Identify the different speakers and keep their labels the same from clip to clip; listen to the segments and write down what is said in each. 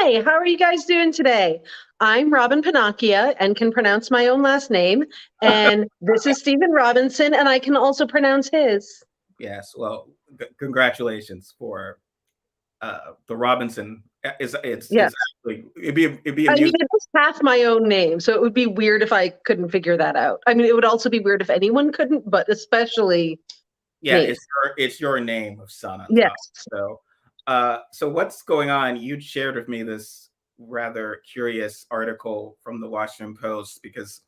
Speaker 1: Hi, how are you guys doing today? I'm Robyn Pennacchia and can pronounce my own last name. And this is Stephen Robinson, and I can also pronounce his.
Speaker 2: Yes, well, congratulations for the Robinson. It's
Speaker 1: Yes.
Speaker 2: actually it'd be
Speaker 1: I mean,
Speaker 2: amusing.
Speaker 1: it is half my own name, so it would be weird if I couldn't figure that out. I mean, it would also be weird if anyone couldn't, but especially
Speaker 2: Yeah,
Speaker 1: me.
Speaker 2: it's your name of son on top.
Speaker 1: Yes.
Speaker 2: So what's going on? You shared with me this rather curious article from the Washington Post because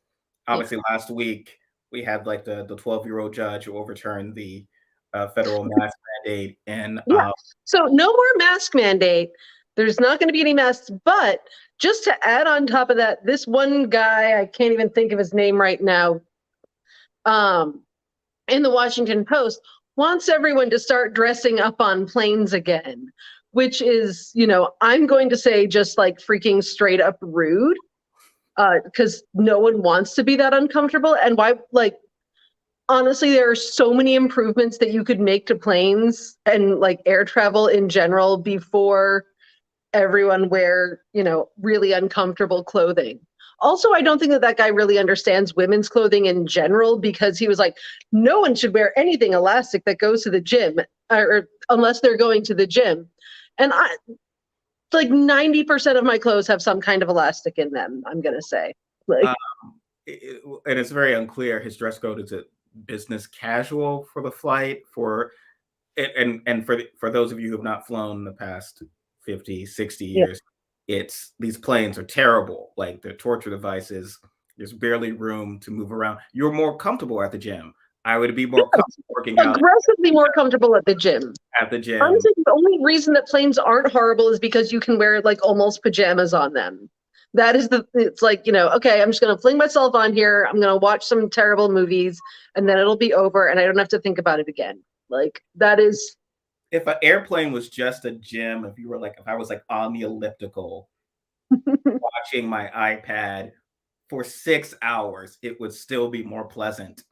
Speaker 1: Yeah.
Speaker 2: obviously last week we had like the 12-year-old judge who overturned the federal mask mandate, and
Speaker 1: Yeah. So no more mask mandate. There's not going to be any masks, but just to add on top of that, this one guy, I can't even think of his name right now, um, in the Washington Post wants everyone to start dressing up on planes again, which is, I'm going to say just like freaking straight up rude, because no one wants to be that uncomfortable. And why, like, honestly, there are so many improvements that you could make to planes and like air travel in general before everyone wear, really uncomfortable clothing. Also, I don't think that guy really understands women's clothing in general because he was like, no one should wear anything elastic that goes to the gym or unless they're going to the gym. And I like 90% of my clothes have some kind of elastic in them, I'm going to say. Like,
Speaker 2: um, and it's very unclear. His dress code is it business casual for the flight and for those of you who have not flown in the past 50, 60
Speaker 1: yeah.
Speaker 2: years, it's these planes are terrible. Like they're torture devices. There's barely room to move around. You're more comfortable at the gym. I would be more comfortable working out
Speaker 1: Aggressively more comfortable at the gym.
Speaker 2: at the gym.
Speaker 1: Honestly, the only reason that planes aren't horrible is because you can wear like almost pajamas on them. It's like, okay, I'm just going to fling myself on here. I'm going to watch some terrible movies and then it'll be over and I don't have to think about it again. Like, that is.
Speaker 2: If an airplane was just a gym, if I was like on the elliptical watching my iPad for 6 hours, it would still be more pleasant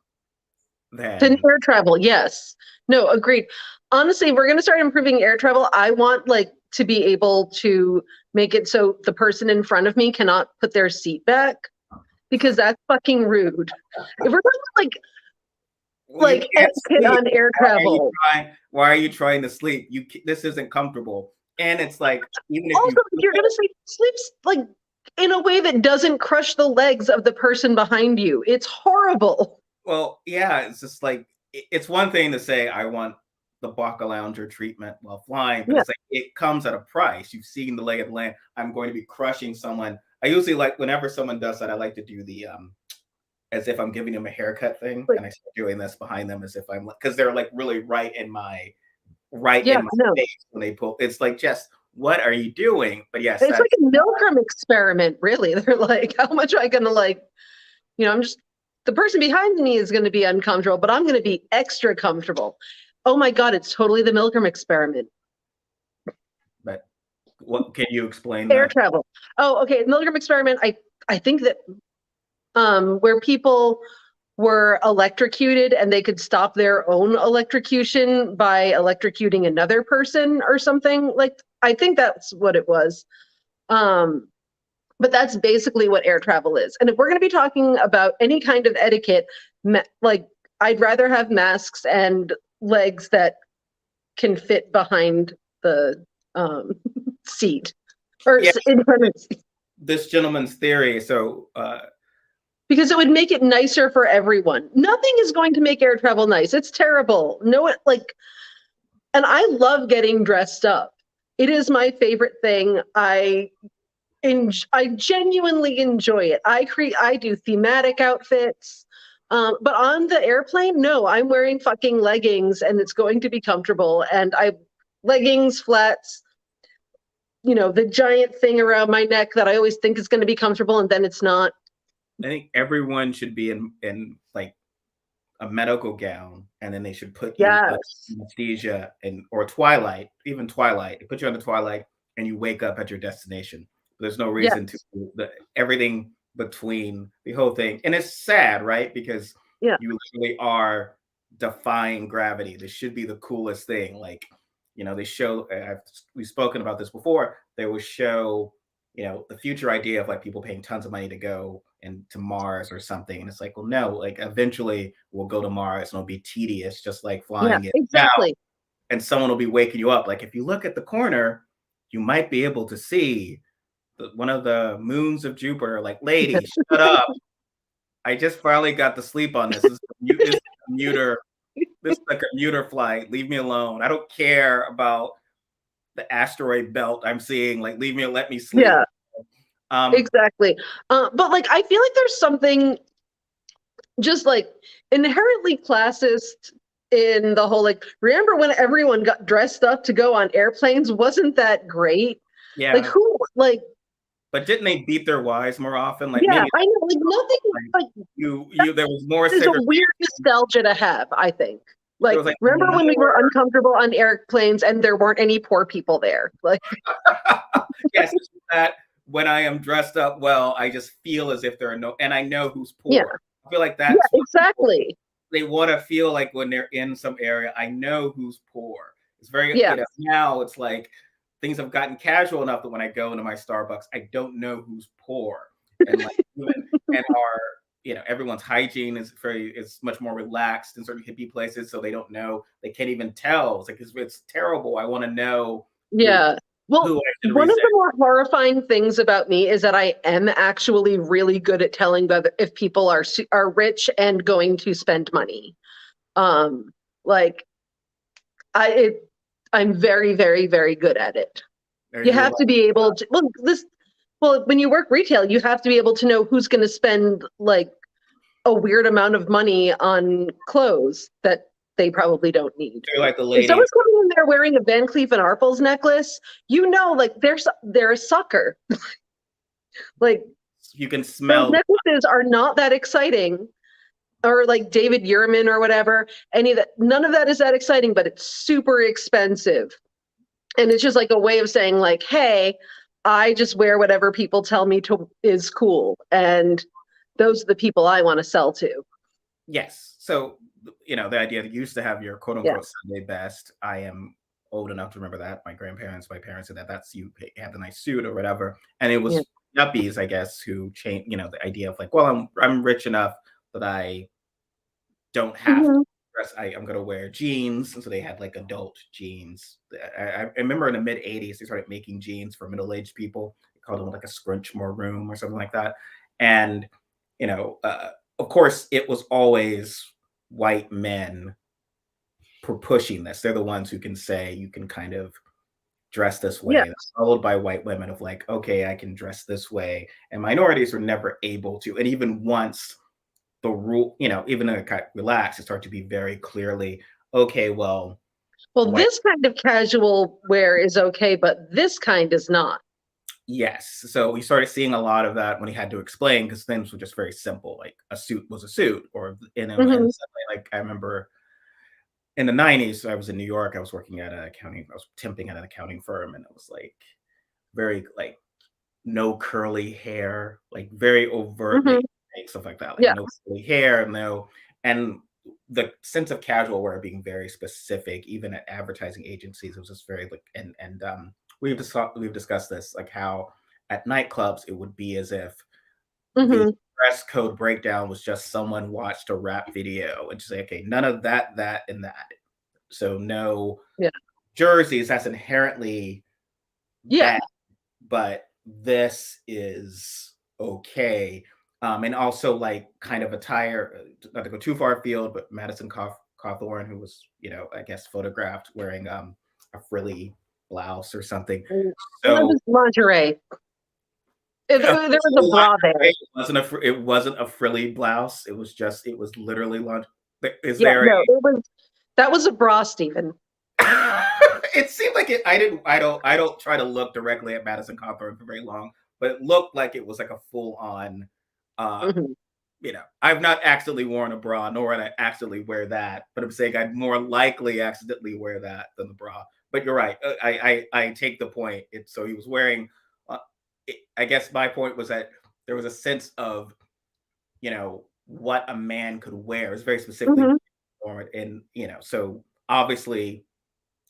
Speaker 1: To
Speaker 2: than
Speaker 1: air travel, yes. No, agreed. Honestly, we're going to start improving air travel. I want like to be able to make it so the person in front of me cannot put their seat back because that's fucking rude. If we're talking about
Speaker 2: well, you
Speaker 1: like
Speaker 2: can't
Speaker 1: etiquette
Speaker 2: sleep.
Speaker 1: on air travel.
Speaker 2: Why are you trying to sleep? This isn't comfortable. And it's like even if
Speaker 1: Also,
Speaker 2: you
Speaker 1: if you're going to sleep like in a way that doesn't crush the legs of the person behind you. It's horrible.
Speaker 2: well, yeah, it's just like it's one thing to say I want the Baka Lounger treatment while flying, but
Speaker 1: Yeah.
Speaker 2: it's like it comes at a price. You've seen the lay of the land. I'm going to be crushing someone. I usually like whenever someone does that, I like to do the as if I'm giving them a haircut thing,
Speaker 1: Like,
Speaker 2: and I start doing this behind them as if I'm because they're like really
Speaker 1: yeah,
Speaker 2: right in my
Speaker 1: no.
Speaker 2: face when they pull. It's like, Jess, what are you doing? But yes,
Speaker 1: It's like
Speaker 2: that's
Speaker 1: a Milgram experiment, really. They're like, how much am I going to like, I'm just, the person behind me is going to be uncomfortable, but I'm going to be extra comfortable. Oh my God, it's totally the Milgram experiment.
Speaker 2: but what can you explain
Speaker 1: Air
Speaker 2: that?
Speaker 1: travel. Oh, okay. Milgram experiment. I think that where people were electrocuted and they could stop their own electrocution by electrocuting another person or something. Like, I think that's what it was. Um, but that's basically what air travel is. And if we're going to be talking about any kind of etiquette, like, I'd rather have masks and legs that can fit behind the seat or
Speaker 2: Yeah,
Speaker 1: in front of the seat.
Speaker 2: this gentleman's theory. So
Speaker 1: Because it would make it nicer for everyone. Nothing is going to make air travel nice. It's terrible. No, and I love getting dressed up. It is my favorite thing. I genuinely enjoy it. I do thematic outfits. But on the airplane, no, I'm wearing fucking leggings and it's going to be comfortable. And leggings, flats, the giant thing around my neck that I always think is going to be comfortable and then it's not.
Speaker 2: I think everyone should be in like a medical gown, and then they should put you under
Speaker 1: Yes.
Speaker 2: anesthesia and or Twilight, even Twilight. They put you under Twilight, and you wake up at your destination. There's no reason to
Speaker 1: Yes.
Speaker 2: everything between the whole thing, and it's sad, right? Because
Speaker 1: Yeah.
Speaker 2: you literally are defying gravity. This should be the coolest thing. Like they show, we've spoken about this before, they will show, the future idea of like people paying tons of money to go into Mars or something. And it's like, well, no, like eventually we'll go to Mars and it'll be tedious, just like
Speaker 1: Yeah,
Speaker 2: flying it now.
Speaker 1: exactly.
Speaker 2: And someone will be waking you up. Like if you look at the corner, you might be able to see one of the moons of Jupiter. Like, lady, shut up. I just finally got to sleep on this. This is a commuter. This is a commuter flight. Leave me alone. I don't care about the asteroid belt I'm seeing. Like, let me sleep.
Speaker 1: Yeah, exactly. But like, I feel like there's something just like inherently classist in the whole, like, remember when everyone got dressed up to go on airplanes? Wasn't that great?
Speaker 2: Yeah.
Speaker 1: Like who, like,
Speaker 2: but didn't they beat their wives more often? Like,
Speaker 1: yeah,
Speaker 2: maybe
Speaker 1: I know, like nothing, like
Speaker 2: there was more.
Speaker 1: there's a weird nostalgia to have, I think. Like, remember when we were uncomfortable on airplanes and there weren't any poor people there? Like,
Speaker 2: yes, that when I am dressed up well, I just feel as if there are no, and I know who's poor.
Speaker 1: Yeah.
Speaker 2: I feel like that's
Speaker 1: exactly.
Speaker 2: They want to feel like when they're in some area, I know who's poor. It's very, now it's like things have gotten casual enough that when I go into my Starbucks, I don't know who's poor. And like, and everyone's hygiene is much more relaxed in certain hippie places, so they don't know, they can't even tell. It's like, it's terrible. I want to know.
Speaker 1: Yeah. Well, one of the more horrifying things about me is that I am actually really good at telling if people are rich and going to spend money. Like I'm very, very, very good at it. You have to be able to, when you work retail, you have to be able to know who's going to spend like a weird amount of money on clothes that they probably don't need.
Speaker 2: Like the lady.
Speaker 1: If someone's coming in there wearing a Van Cleef and Arpels necklace, like they're a sucker. Like,
Speaker 2: you can smell.
Speaker 1: Those necklaces are not that exciting, or like David Yurman or whatever. None of that is that exciting, but it's super expensive, and it's just like a way of saying like, hey, I just wear whatever people tell me is cool, and those are the people I want to sell to.
Speaker 2: Yes. So, the idea that you used to have your quote unquote Sunday best. I am old enough to remember that. My parents said that's you have the nice suit or whatever. And it was yuppies, I guess, who changed, the idea of like, well, I'm rich enough that I don't have to dress. I'm going to wear jeans. And so they had like adult jeans. I remember in the mid 80s, they started making jeans for middle-aged people. They called them like a scrunchmore room or something like that. And, of course, it was always white men pushing this. They're the ones who can say you can kind of dress this way. That's followed by white women of like, okay, I can dress this way. And minorities were never able to. And even once the rule, even though it got relaxed, it started to be very clearly, okay, well,
Speaker 1: this kind of casual wear is okay, but this kind is not.
Speaker 2: Yes. So we started seeing a lot of that when he had to explain, because things were just very simple. Like a suit was a suit, or and suddenly, like I remember in the 90s, I was in New York. I was working at I was temping at an accounting firm, and it was like very like no curly hair, like very overtly stuff like that. Like no curly hair, and the sense of casual wear being very specific, even at advertising agencies. It was just very like and we've discussed this, like how at nightclubs it would be as if the dress code breakdown was just someone watched a rap video and just say, okay, none of that, and that. So no jerseys, that's inherently bad, but this is okay. And also like kind of attire, not to go too far afield, but Madison Cawthorn, who was, I guess photographed wearing a frilly blouse or something. So
Speaker 1: it was lingerie. There was a bra there.
Speaker 2: It wasn't a frilly blouse. It was literally lingerie.
Speaker 1: That was a bra, Stephen.
Speaker 2: It seemed like it. I don't try to look directly at Madison Cawthorn for very long, but it looked like it was like a full on. I've not accidentally worn a bra, nor would I accidentally wear that. But I'm saying I'd more likely accidentally wear that than the bra. But you're right. I take the point. So he was wearing. I guess my point was that there was a sense of, what a man could wear. It's very specifically, and so obviously,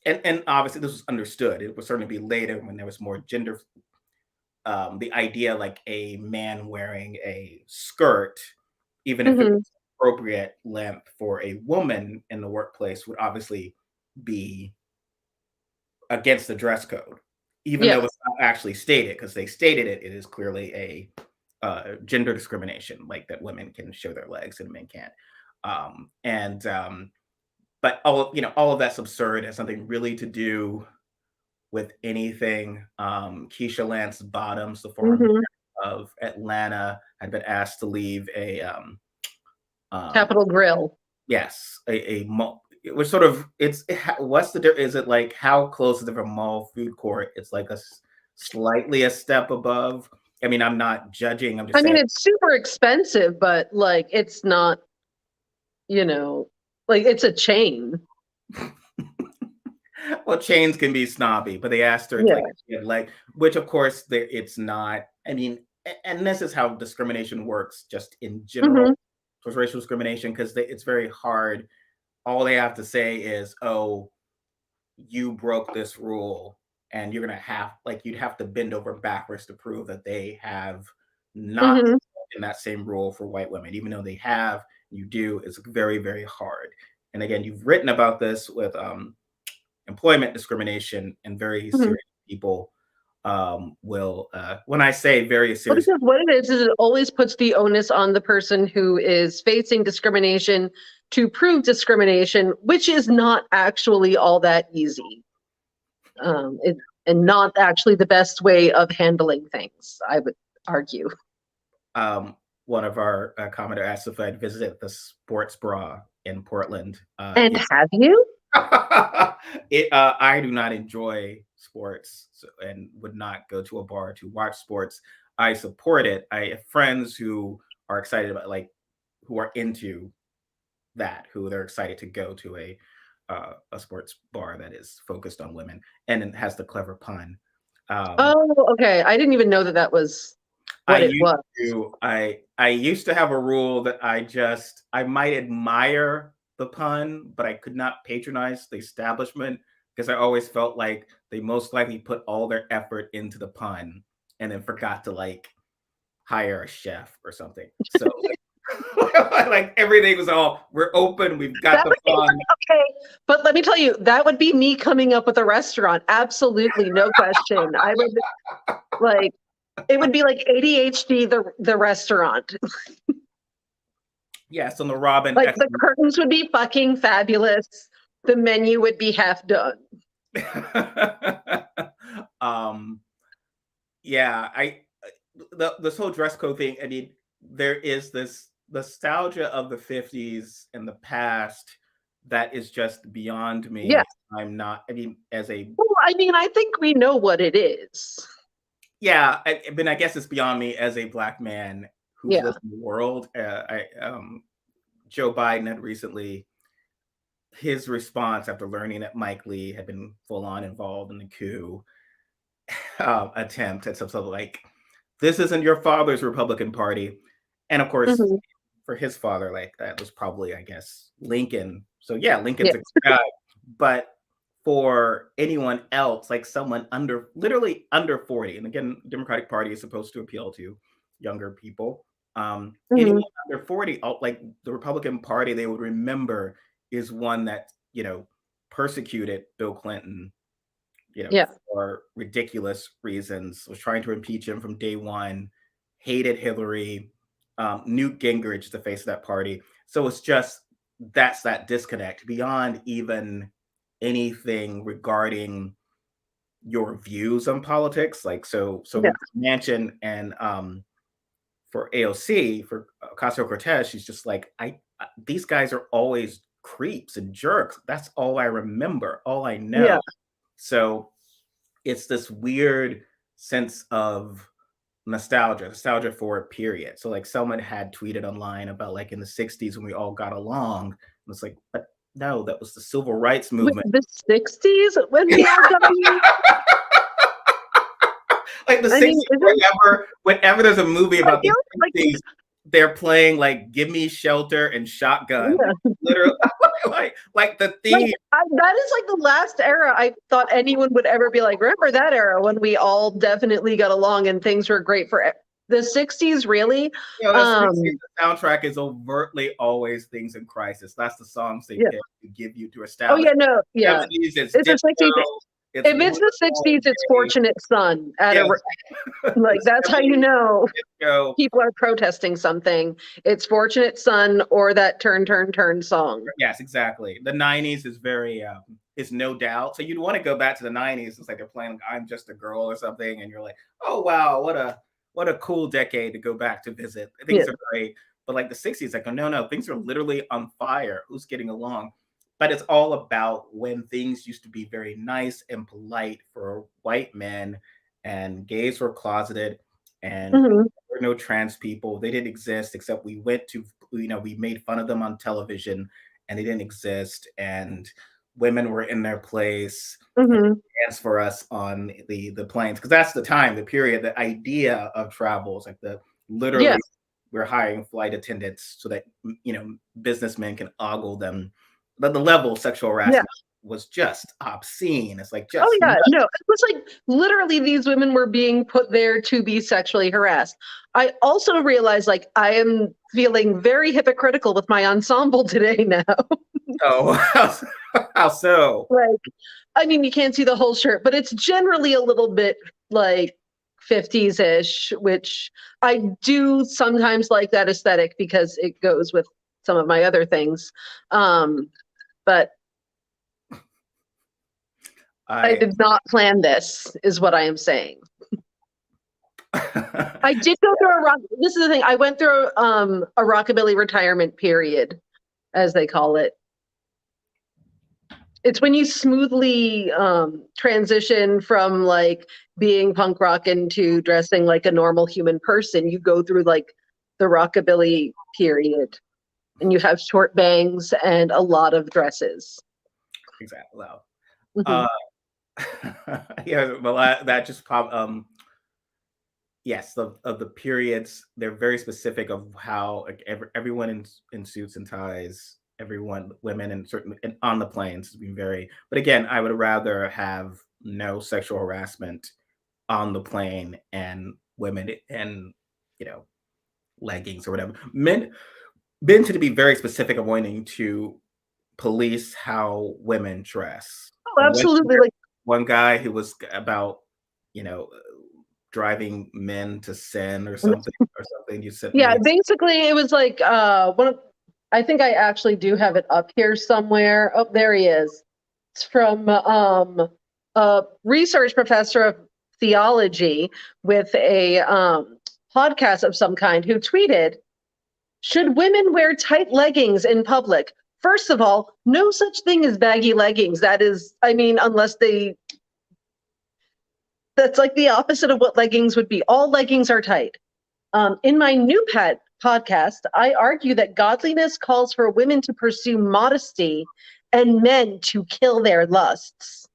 Speaker 2: and obviously this was understood. It would certainly be later when there was more gender. The idea like a man wearing a skirt, even if it
Speaker 1: Hmm.
Speaker 2: was appropriate length for a woman in the workplace, would obviously be against the dress code, even
Speaker 1: Yeah.
Speaker 2: though it's not actually stated, because they stated it. It is clearly a gender discrimination, like that women can show their legs and men can't. And But all of that's absurd. It has something really to do with anything. Keisha Lance Bottoms, the former mayor
Speaker 1: Hmm.
Speaker 2: of Atlanta, had been asked to leave um,
Speaker 1: Capitol Grill.
Speaker 2: yes, it was sort of what's is it like how close is it from mall food court? It's like slightly a step above. I mean, I'm not judging. I'm just
Speaker 1: I mean,
Speaker 2: saying.
Speaker 1: it's super expensive, but like it's not, you know, like it's a chain.
Speaker 2: Well, chains can be snobby, but they asked her to
Speaker 1: Yeah.
Speaker 2: like, which of course it's not. I mean, and this is how discrimination works, just in general,
Speaker 1: Hmm.
Speaker 2: towards racial discrimination, because it's very hard. All they have to say is, "Oh, you broke this rule," and you're gonna you'd have to bend over backwards to prove that they have not
Speaker 1: Hmm.
Speaker 2: in that same rule for white women, even though they have. You do. It's very, very hard. And again, you've written about this with employment discrimination, and very
Speaker 1: Hmm.
Speaker 2: serious people will when I say very
Speaker 1: Well,
Speaker 2: serious.
Speaker 1: because what it is it always puts the onus on the person who is facing discrimination to prove discrimination, which is not actually all that easy. It, and not actually the best way of handling things, I would argue.
Speaker 2: um, One of our commenter asked if I'd visited the sports bra in Portland.
Speaker 1: And have you?
Speaker 2: I do not enjoy sports, and would not go to a bar to watch sports. I support it. I have friends who are excited about, like, who are into that, who they're excited to go to a sports bar that is focused on women and it has the clever pun. Um,
Speaker 1: Oh, okay. I didn't even know that that was
Speaker 2: I
Speaker 1: what it
Speaker 2: used
Speaker 1: was.
Speaker 2: I used to have a rule that I might admire the pun, but I could not patronize the establishment, because I always felt like they most likely put all their effort into the pun and then forgot to like hire a chef or something. So like everything was all, we're open, we've got
Speaker 1: That
Speaker 2: the
Speaker 1: would be
Speaker 2: fun.
Speaker 1: like, okay. But let me tell you, that would be me coming up with a restaurant. Absolutely, no question. I would like it would be like ADHD the restaurant.
Speaker 2: Yes, on the Robyn.
Speaker 1: Like the curtains would be fucking fabulous. The menu would be half done.
Speaker 2: um yeah, this whole dress code thing, I mean, there is this nostalgia of the 50s and the past that is just beyond
Speaker 1: Yeah.
Speaker 2: me. I'm not, I mean, as a,
Speaker 1: Well, I mean, I think we know what it is.
Speaker 2: yeah, but I guess it's beyond me as a black man who's
Speaker 1: Yeah.
Speaker 2: lived in the world. Joe Biden had recently, his response after learning that Mike Lee had been full on involved in the coup attempt at some sort of like, this isn't your father's Republican Party. And of course,
Speaker 1: Mhm.
Speaker 2: for his father, like that was probably, I guess, Lincoln. So yeah,
Speaker 1: Yeah.
Speaker 2: Lincoln's a guy. But for anyone else, like someone literally under 40, and again, Democratic Party is supposed to appeal to younger people. Anyone
Speaker 1: Mhm.
Speaker 2: under 40, like the Republican Party, they would remember is one that, persecuted Bill Clinton,
Speaker 1: Yeah.
Speaker 2: for ridiculous reasons, was trying to impeach him from day one, hated Hillary, Newt Gingrich, the face of that party. So it's just, that's that disconnect beyond even anything regarding your views on politics. Like, so
Speaker 1: Yeah.
Speaker 2: with Manchin and for AOC, for Ocasio-Cortez, she's just like, these guys are always creeps and jerks. That's all I remember, all I
Speaker 1: Yeah.
Speaker 2: know. So it's this weird sense of nostalgia for a period. So like someone had tweeted online about like in the 60s when we all got along. And it's like, but no, that was the civil rights
Speaker 1: With
Speaker 2: movement.
Speaker 1: the 60s when we all got along?
Speaker 2: Like the
Speaker 1: I mean,
Speaker 2: 60s, whenever there's a movie
Speaker 1: I
Speaker 2: about the
Speaker 1: feel like
Speaker 2: 60s, they're playing like "Give Me Shelter" and "Shotgun."
Speaker 1: Yeah.
Speaker 2: Literally, like the
Speaker 1: Like
Speaker 2: theme.
Speaker 1: that is like the last era I thought anyone would ever be like, remember that era when we all definitely got along and things were great for the 60s, really?
Speaker 2: You know, the soundtrack is overtly always things in crisis. That's the songs they
Speaker 1: Yeah.
Speaker 2: pick to give you to
Speaker 1: Oh
Speaker 2: establish.
Speaker 1: yeah, no, yeah.
Speaker 2: 70s, it's
Speaker 1: It's the
Speaker 2: disco.
Speaker 1: 60s.
Speaker 2: It's
Speaker 1: If it's the 60s, it's Fortunate Son at
Speaker 2: yes.
Speaker 1: like that's how you know
Speaker 2: Disco.
Speaker 1: people are protesting something. It's Fortunate Son or that Turn Turn Turn song.
Speaker 2: Yes, exactly. The 90s is very is No Doubt. So you'd want to go back to the 90s. It's like they're playing like, "I'm Just a Girl" or something, and you're like, oh wow, what a cool decade to go back to visit. Things
Speaker 1: Yeah.
Speaker 2: are great. But like the 60s, like, oh no, things are literally on fire. Who's getting along? But it's all about when things used to be very nice and polite for white men, and gays were closeted, and there were no trans people. They didn't exist except we went to, we made fun of them on television, and they didn't exist. And women were in their place, dance for us on the planes, because that's the time, the period, the idea of travel is like literally
Speaker 1: Yeah.
Speaker 2: we're hiring flight attendants so that businessmen can ogle them. But the level of sexual harassment was just obscene. It's like just
Speaker 1: Oh yeah, no, it was like literally these women were being put there to be sexually harassed. I also realized like I am feeling very hypocritical with my ensemble today now.
Speaker 2: oh, how so?
Speaker 1: Like, I mean, you can't see the whole shirt, but it's generally a little bit like 50s-ish, which I do sometimes like that aesthetic because it goes with some of my other things. But I did not plan this, is what I am saying. I did go through this is the thing. I went through a rockabilly retirement period, as they call it. It's when you smoothly transition from like being punk rock into dressing like a normal human person. You go through like the rockabilly period, and you have short bangs and a lot of dresses.
Speaker 2: Exactly. Wow. Yeah, well, that just popped. Yes, of the periods, they're very specific of how like everyone in suits and ties, everyone, women, and certain and on the planes has been very. But again, I would rather have no sexual harassment on the plane and women and you know leggings or whatever. Men tend to be very specific of wanting to police how women dress.
Speaker 1: Oh, absolutely. Like
Speaker 2: One guy who was about, you know, driving men to sin or something, you sent
Speaker 1: yeah,
Speaker 2: me.
Speaker 1: basically it was like I think I actually do have it up here somewhere. Oh, there he is. It's from a research professor of theology with a podcast of some kind who tweeted, should women wear tight leggings in public? First of all, no such thing as baggy leggings. That is, I mean, that's like the opposite of what leggings would be. All leggings are tight. In my new pet podcast, I argue that godliness calls for women to pursue modesty and men to kill their lusts,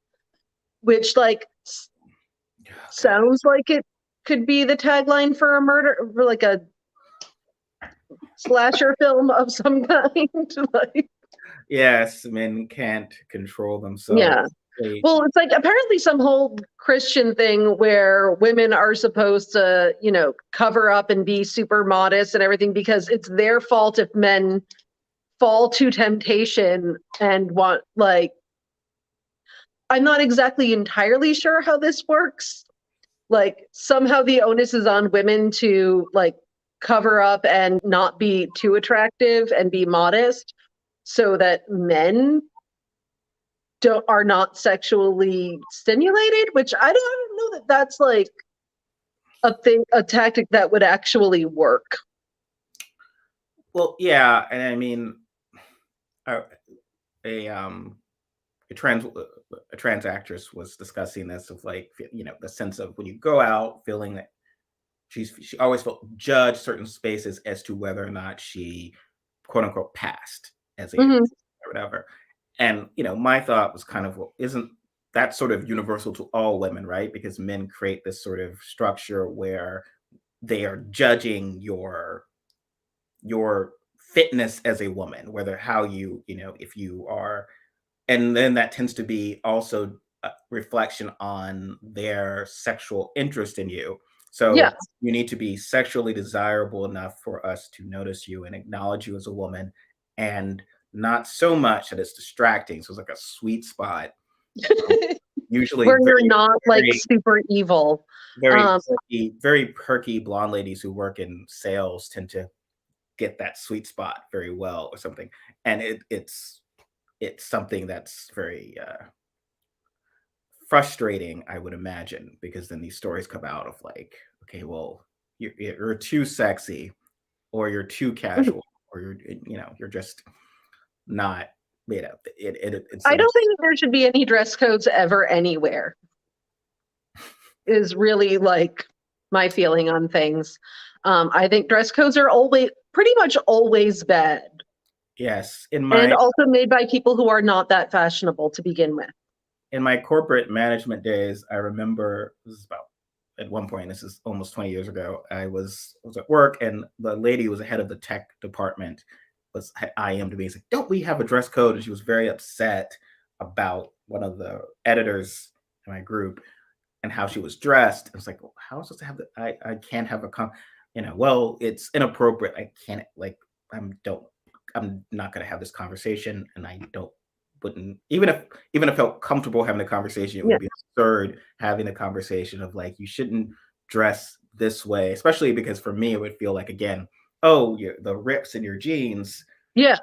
Speaker 1: which like sounds like it could be the tagline for a murder, for like a slasher film of some kind. Like,
Speaker 2: Yes, men can't control themselves.
Speaker 1: yeah. Well, it's like apparently some whole Christian thing where women are supposed to, cover up and be super modest and everything because it's their fault if men fall to temptation and want, like, I'm not exactly entirely sure how this works. Like, somehow the onus is on women to, like, cover up and not be too attractive and be modest so that men are not sexually stimulated, which I don't know that that's like a tactic that would actually work.
Speaker 2: Well, yeah, and I mean, a trans actress was discussing this of like the sense of when you go out feeling that she always felt judged certain spaces as to whether or not she quote unquote passed as a or whatever. And my thought was kind of, well, isn't that sort of universal to all women, right? Because men create this sort of structure where they are judging your your fitness as a woman, whether how you, if you are, and then that tends to be also a reflection on their sexual interest in you. So
Speaker 1: Yes.
Speaker 2: you need to be sexually desirable enough for us to notice you and acknowledge you as a woman, and not so much that it's distracting. So it's like a sweet spot. Um, Usually
Speaker 1: Where you're
Speaker 2: very,
Speaker 1: not like
Speaker 2: very,
Speaker 1: super evil.
Speaker 2: very
Speaker 1: Um,
Speaker 2: perky, very perky blonde ladies who work in sales tend to get that sweet spot very well or something. And it's something that's very frustrating, I would imagine, because then these stories come out of like, okay, well, you're too sexy, or you're too casual, or you're just not, it's
Speaker 1: I
Speaker 2: an,
Speaker 1: don't think there should be any dress codes ever anywhere, is really like my feeling on things. I think dress codes are always pretty much always bad,
Speaker 2: yes,
Speaker 1: and also made by people who are not that fashionable to begin with.
Speaker 2: in my corporate management days, I remember this is about at one point, this is almost 20 years ago, I was at work, and the lady who was the head of the tech department was IM to me. He's like, "Don't we have a dress code?" And she was very upset about one of the editors in my group and how she was dressed. I was like, well, how am I supposed to have that? I can't have well, it's inappropriate. I can't, like, I'm not gonna have this conversation, and I don't wouldn't, even if I felt comfortable having a conversation, it
Speaker 1: Yeah.
Speaker 2: would be absurd having a conversation of like, you shouldn't dress this way, especially because for me it would feel like, again, oh, the rips in your jeans,
Speaker 1: Yeah.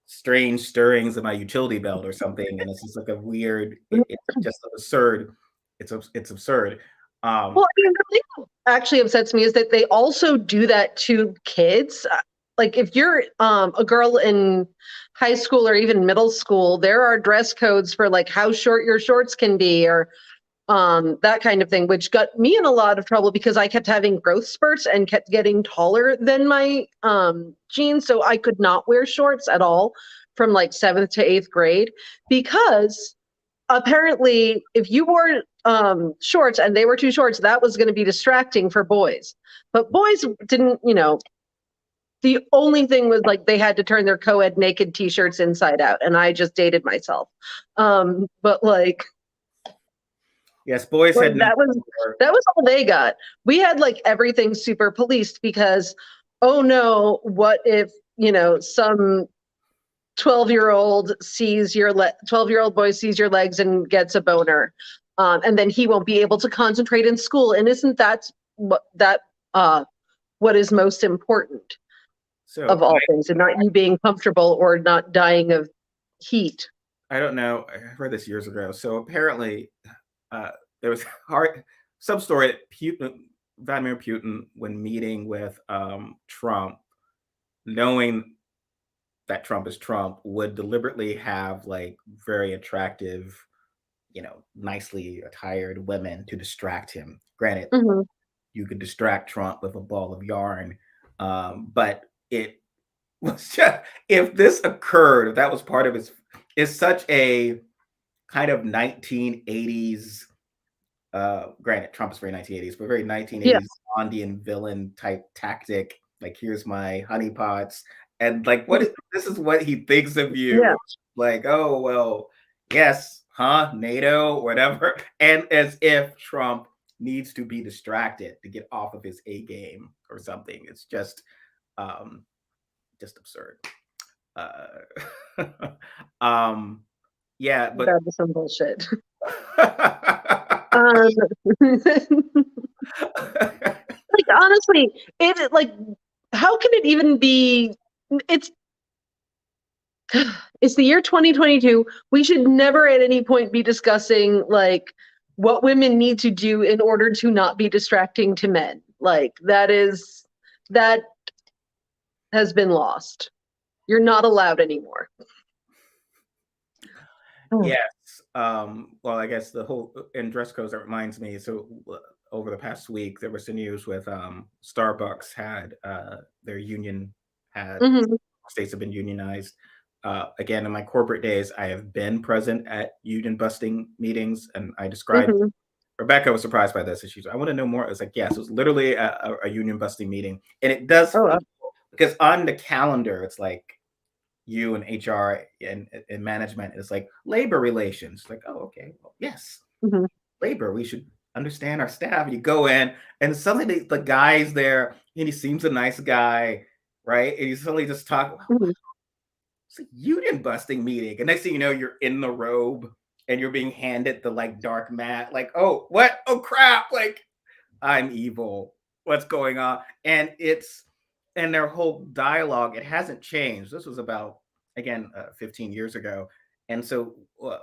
Speaker 2: strange stirrings of my utility belt or something, and it's just like a weird, it's just absurd. It's absurd.
Speaker 1: Well,
Speaker 2: um
Speaker 1: I mean, the thing that actually upsets me is that they also do that to kids. Like if you're a girl in high school or even middle school, there are dress codes for like how short your shorts can be, or that kind of thing, which got me in a lot of trouble because I kept having growth spurts and kept getting taller than my jeans. So I could not wear shorts at all from like seventh to eighth grade, because apparently if you wore shorts and they were too shorts, that was going to be distracting for boys. But boys didn't, the only thing was like they had to turn their co-ed naked t-shirts inside out, and I just dated myself. But like,
Speaker 2: yes, boys had no
Speaker 1: that was
Speaker 2: more.
Speaker 1: all they got. We had like everything super policed because, oh no, what if, some 12-year-old sees your 12-year-old boy sees your legs and gets a boner, and then he won't be able to concentrate in school. And isn't that what is most important
Speaker 2: So
Speaker 1: of all things, and not you being comfortable or not dying of heat?
Speaker 2: I don't know, I heard this years ago. So apparently, uh, there was some story that Vladimir Putin, when meeting with Trump, knowing that Trump is Trump, would deliberately have like very attractive, nicely attired women to distract him. Granted,
Speaker 1: Mhm.
Speaker 2: you could distract Trump with a ball of yarn, but it was just, if this occurred, if that was part of his, is such a kind of 1980s. Granted, Trump is very 1980s, but very
Speaker 1: Yeah.
Speaker 2: 1980s Bondian villain type tactic. Like, here's my honeypots, and like, this is what he thinks of
Speaker 1: Yeah.
Speaker 2: you. Like, oh well, yes, huh? NATO, whatever. And as if Trump needs to be distracted to get off of his A game or something. It's um, just absurd. Uh, um, yeah, but.
Speaker 1: That was some bullshit. Um, like honestly, it like, how can it even be? It's it's the year 2022. We should never at any point be discussing like what women need to do in order to not be distracting to men. Like that has been lost. You're not allowed anymore. Oh.
Speaker 2: Yes. Well, I guess the whole in dress codes, that reminds me. So over the past week, there was the news with Starbucks had their union had
Speaker 1: Mhm.
Speaker 2: states have been unionized. Again, in my corporate days, I have been present at union busting meetings, and I described.
Speaker 1: Mhm.
Speaker 2: Rebecca was surprised by this, and she's, "I want to know more." It was like, yes, it was literally a union busting meeting, and it does
Speaker 1: Oh,
Speaker 2: feel
Speaker 1: wow.
Speaker 2: because on the calendar, it's like you and HR and management is like labor relations. Like, oh, okay, well, yes,
Speaker 1: Mhm.
Speaker 2: labor. We should understand our staff. You go in, and suddenly the guy's there, and he seems a nice guy, right? And you suddenly just talk. Wow,
Speaker 1: Mhm.
Speaker 2: it's a union busting meeting, and next thing you know, you're in the robe, and you're being handed the like dark mat. Like, oh, what? Oh, crap! Like, I'm evil. What's going on? And their whole dialogue, it hasn't changed. This was about, again, 15 years ago. And so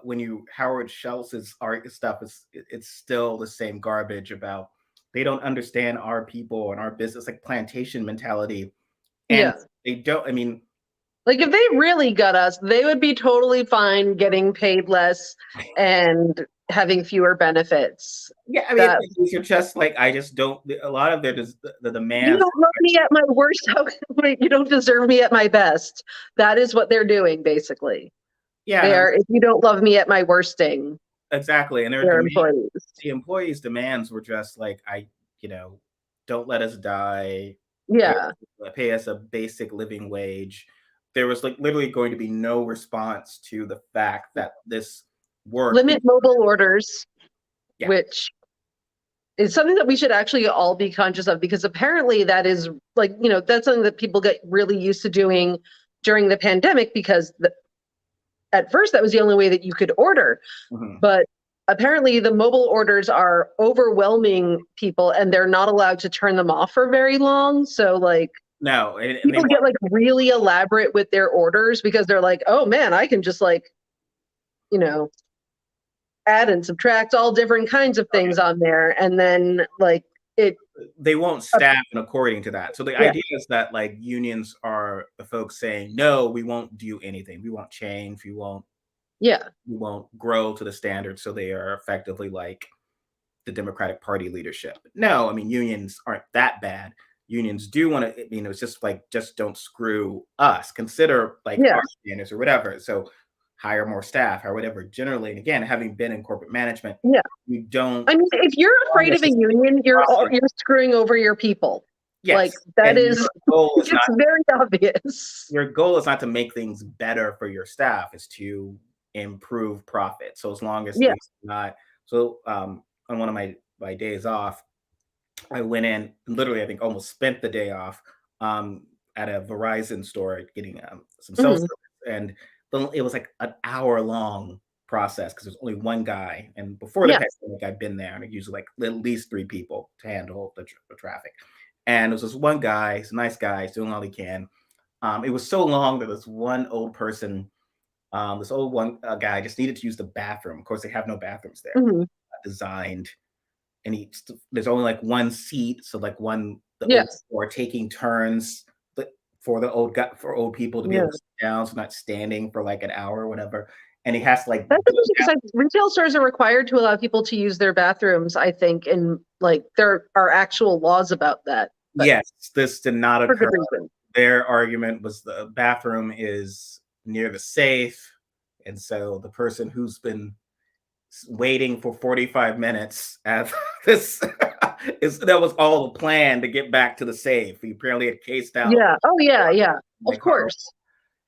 Speaker 2: when you Howard Schultz's art stuff it's still the same garbage about they don't understand our people and our business, like plantation mentality. And
Speaker 1: Yeah.
Speaker 2: they don't, I mean,
Speaker 1: Like if they really got us, they would be totally fine getting paid less and having fewer benefits.
Speaker 2: yeah, I mean,
Speaker 1: That
Speaker 2: these are just like, I just don't, a lot of their the
Speaker 1: you
Speaker 2: demands.
Speaker 1: don't love me at my worst. You don't deserve me at my best. That is what they're doing, basically.
Speaker 2: Yeah,
Speaker 1: They are. If you don't love me at my worsting,
Speaker 2: exactly. And their
Speaker 1: they're
Speaker 2: demand,
Speaker 1: employees.
Speaker 2: the employees' demands were just like, you know, don't let us die, pay,
Speaker 1: Yeah.
Speaker 2: pay us a basic living wage. There was like literally going to be no response to the fact that this work,
Speaker 1: Limit mobile orders,
Speaker 2: yeah,
Speaker 1: which is something that we should actually all be conscious of, because apparently that is like, that's something that people get really used to doing during the pandemic, because at first that was the only way that you could order.
Speaker 2: mhm.
Speaker 1: But apparently the mobile orders are overwhelming people and they're not allowed to turn them off for very long. So like
Speaker 2: No, and they
Speaker 1: people get
Speaker 2: want,
Speaker 1: like really elaborate with their orders because they're like, oh man, I can just like, you know, add and subtract all different kinds of things on there. And then like it,
Speaker 2: they won't staff and according to that. So the
Speaker 1: yeah,
Speaker 2: idea is that like unions are the folks saying, no, we won't do anything. We won't change.
Speaker 1: yeah,
Speaker 2: We won't grow to the standard. So they are effectively like the Democratic Party leadership. No, I mean, unions aren't that bad. Unions do want to, it's just like, just don't screw us. Consider like
Speaker 1: yeah,
Speaker 2: our standards or whatever. So hire more staff or whatever. Generally, and again, having been in corporate management,
Speaker 1: yeah.
Speaker 2: you don't,
Speaker 1: I mean, if you're afraid of a union,
Speaker 2: process.
Speaker 1: you're screwing over your people. Like
Speaker 2: Yes.
Speaker 1: that
Speaker 2: And
Speaker 1: is,
Speaker 2: your goal is not
Speaker 1: it's very obvious.
Speaker 2: to make things better for your staff, is to improve profit. So as long as
Speaker 1: Yeah.
Speaker 2: things are not, so on one of my days off, I went in literally, I think almost spent the day off at a Verizon store getting some cell
Speaker 1: Mhm.
Speaker 2: service. And it was like an hour long process because there's only one guy. And before the
Speaker 1: Yeah.
Speaker 2: pandemic, I've been there and I usually like at least three people to handle the traffic. And it was this one guy, he's a nice guy, he's doing all he can. It was so long that this one old person, this old one guy just needed to use the bathroom. Of course, they have no bathrooms there.
Speaker 1: Mhm.
Speaker 2: Designed, and there's only like one seat, so like the
Speaker 1: Yeah.
Speaker 2: old people are taking turns for the old guy, for old people to be able
Speaker 1: Yeah.
Speaker 2: to sit down, so not standing for like an hour or whatever. And he has to like
Speaker 1: That's
Speaker 2: go
Speaker 1: interesting because
Speaker 2: down.
Speaker 1: retail stores are required to allow people to use their bathrooms, I think, and like there are actual laws about that, but
Speaker 2: Yes, this did not
Speaker 1: for good
Speaker 2: occur.
Speaker 1: reason.
Speaker 2: Their argument was the bathroom is near the safe, and so the person who's been waiting for 45 minutes at this that was all the plan to get back to the safe. He apparently had cased out
Speaker 1: Yeah. Oh yeah, yeah.
Speaker 2: my
Speaker 1: Of
Speaker 2: car.
Speaker 1: course.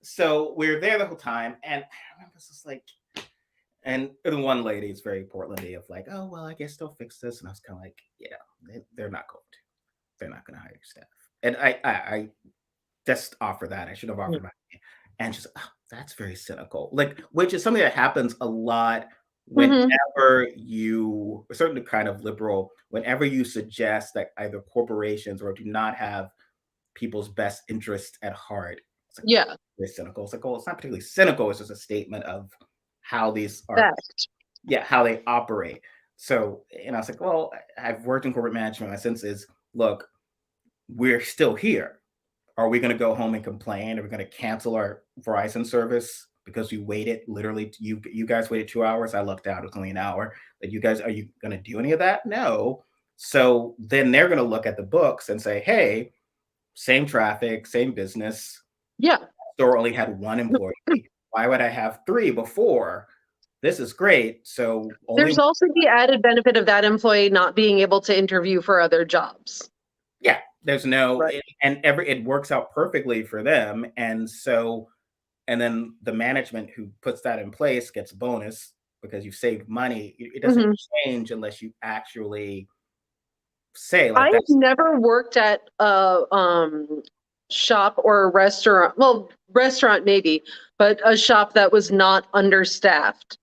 Speaker 2: So we were there the whole time, and I remember this was like, and the one lady is very Portlandy of like, oh well, I guess they'll fix this, and I was kind of like, yeah, they're not going to, they're not going to hire staff, and I just offer that. I should have
Speaker 1: Mm.
Speaker 2: offered my, and she's like, oh, that's very cynical, like, which is something that happens a lot
Speaker 1: Mhm.
Speaker 2: whenever you, a certain kind of liberal, whenever you suggest that either corporations or do not have people's best interest at heart. It's like
Speaker 1: Yeah.
Speaker 2: very cynical. It's like, oh, it's not particularly cynical. It's just a statement of how these are,
Speaker 1: That.
Speaker 2: yeah, how they operate. So, and I was like, well, I've worked in corporate management. My sense is, look, we're still here. Are we going to go home and complain? Are we going to cancel our Verizon service because we waited literally? You guys waited 2 hours. I lucked out. It was only an hour. That you guys, are you going to do any of that? No. So then they're going to look at the books and say, hey, same traffic, same business.
Speaker 1: Yeah.
Speaker 2: Store only had one employee. Why would I have three before? This is great. So only,
Speaker 1: There's also the added benefit of that employee not being able to interview for other jobs.
Speaker 2: yeah, There's no,
Speaker 1: Right.
Speaker 2: it works out perfectly for them. And so, and then the management who puts that in place gets a bonus because you saved money. It doesn't
Speaker 1: Hmm.
Speaker 2: change unless you actually say like
Speaker 1: I've
Speaker 2: that's
Speaker 1: never worked at a shop or a restaurant. Well, restaurant maybe, but a shop that was not understaffed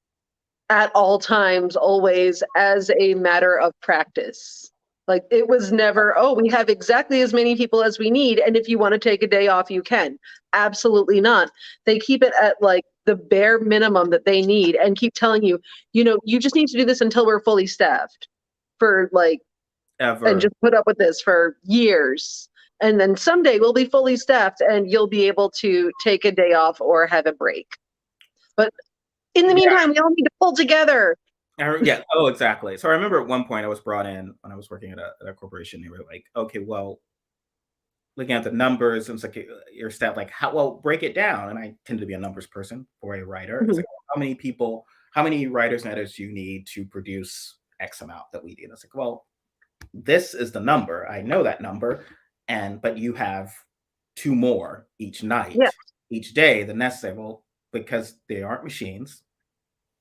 Speaker 1: at all times, always as a matter of practice. Like it was never, oh, we have exactly as many people as we need. And if you want to take a day off, you can. Absolutely not. They keep it at like the bare minimum that they need and keep telling you, you just need to do this until we're fully staffed for like, and
Speaker 2: ever.
Speaker 1: just put up with this for years. And then someday we'll be fully staffed and you'll be able to take a day off or have a break. But in the
Speaker 2: Yeah.
Speaker 1: meantime, we all need to pull together.
Speaker 2: Yeah. Oh, exactly. So I remember at one point I was brought in when I was working at a corporation. They were like, okay, well, looking at the numbers, and it's like your staff, like how well break it down. And I tend to be a numbers person for a writer. It's
Speaker 1: Mhm.
Speaker 2: like how many people, how many writers and editors do you need to produce X amount that we need? And it's like, well, this is the number. I know that number, and but you have two more each
Speaker 1: Yeah,
Speaker 2: night, each day than necessary. Well, because they aren't machines,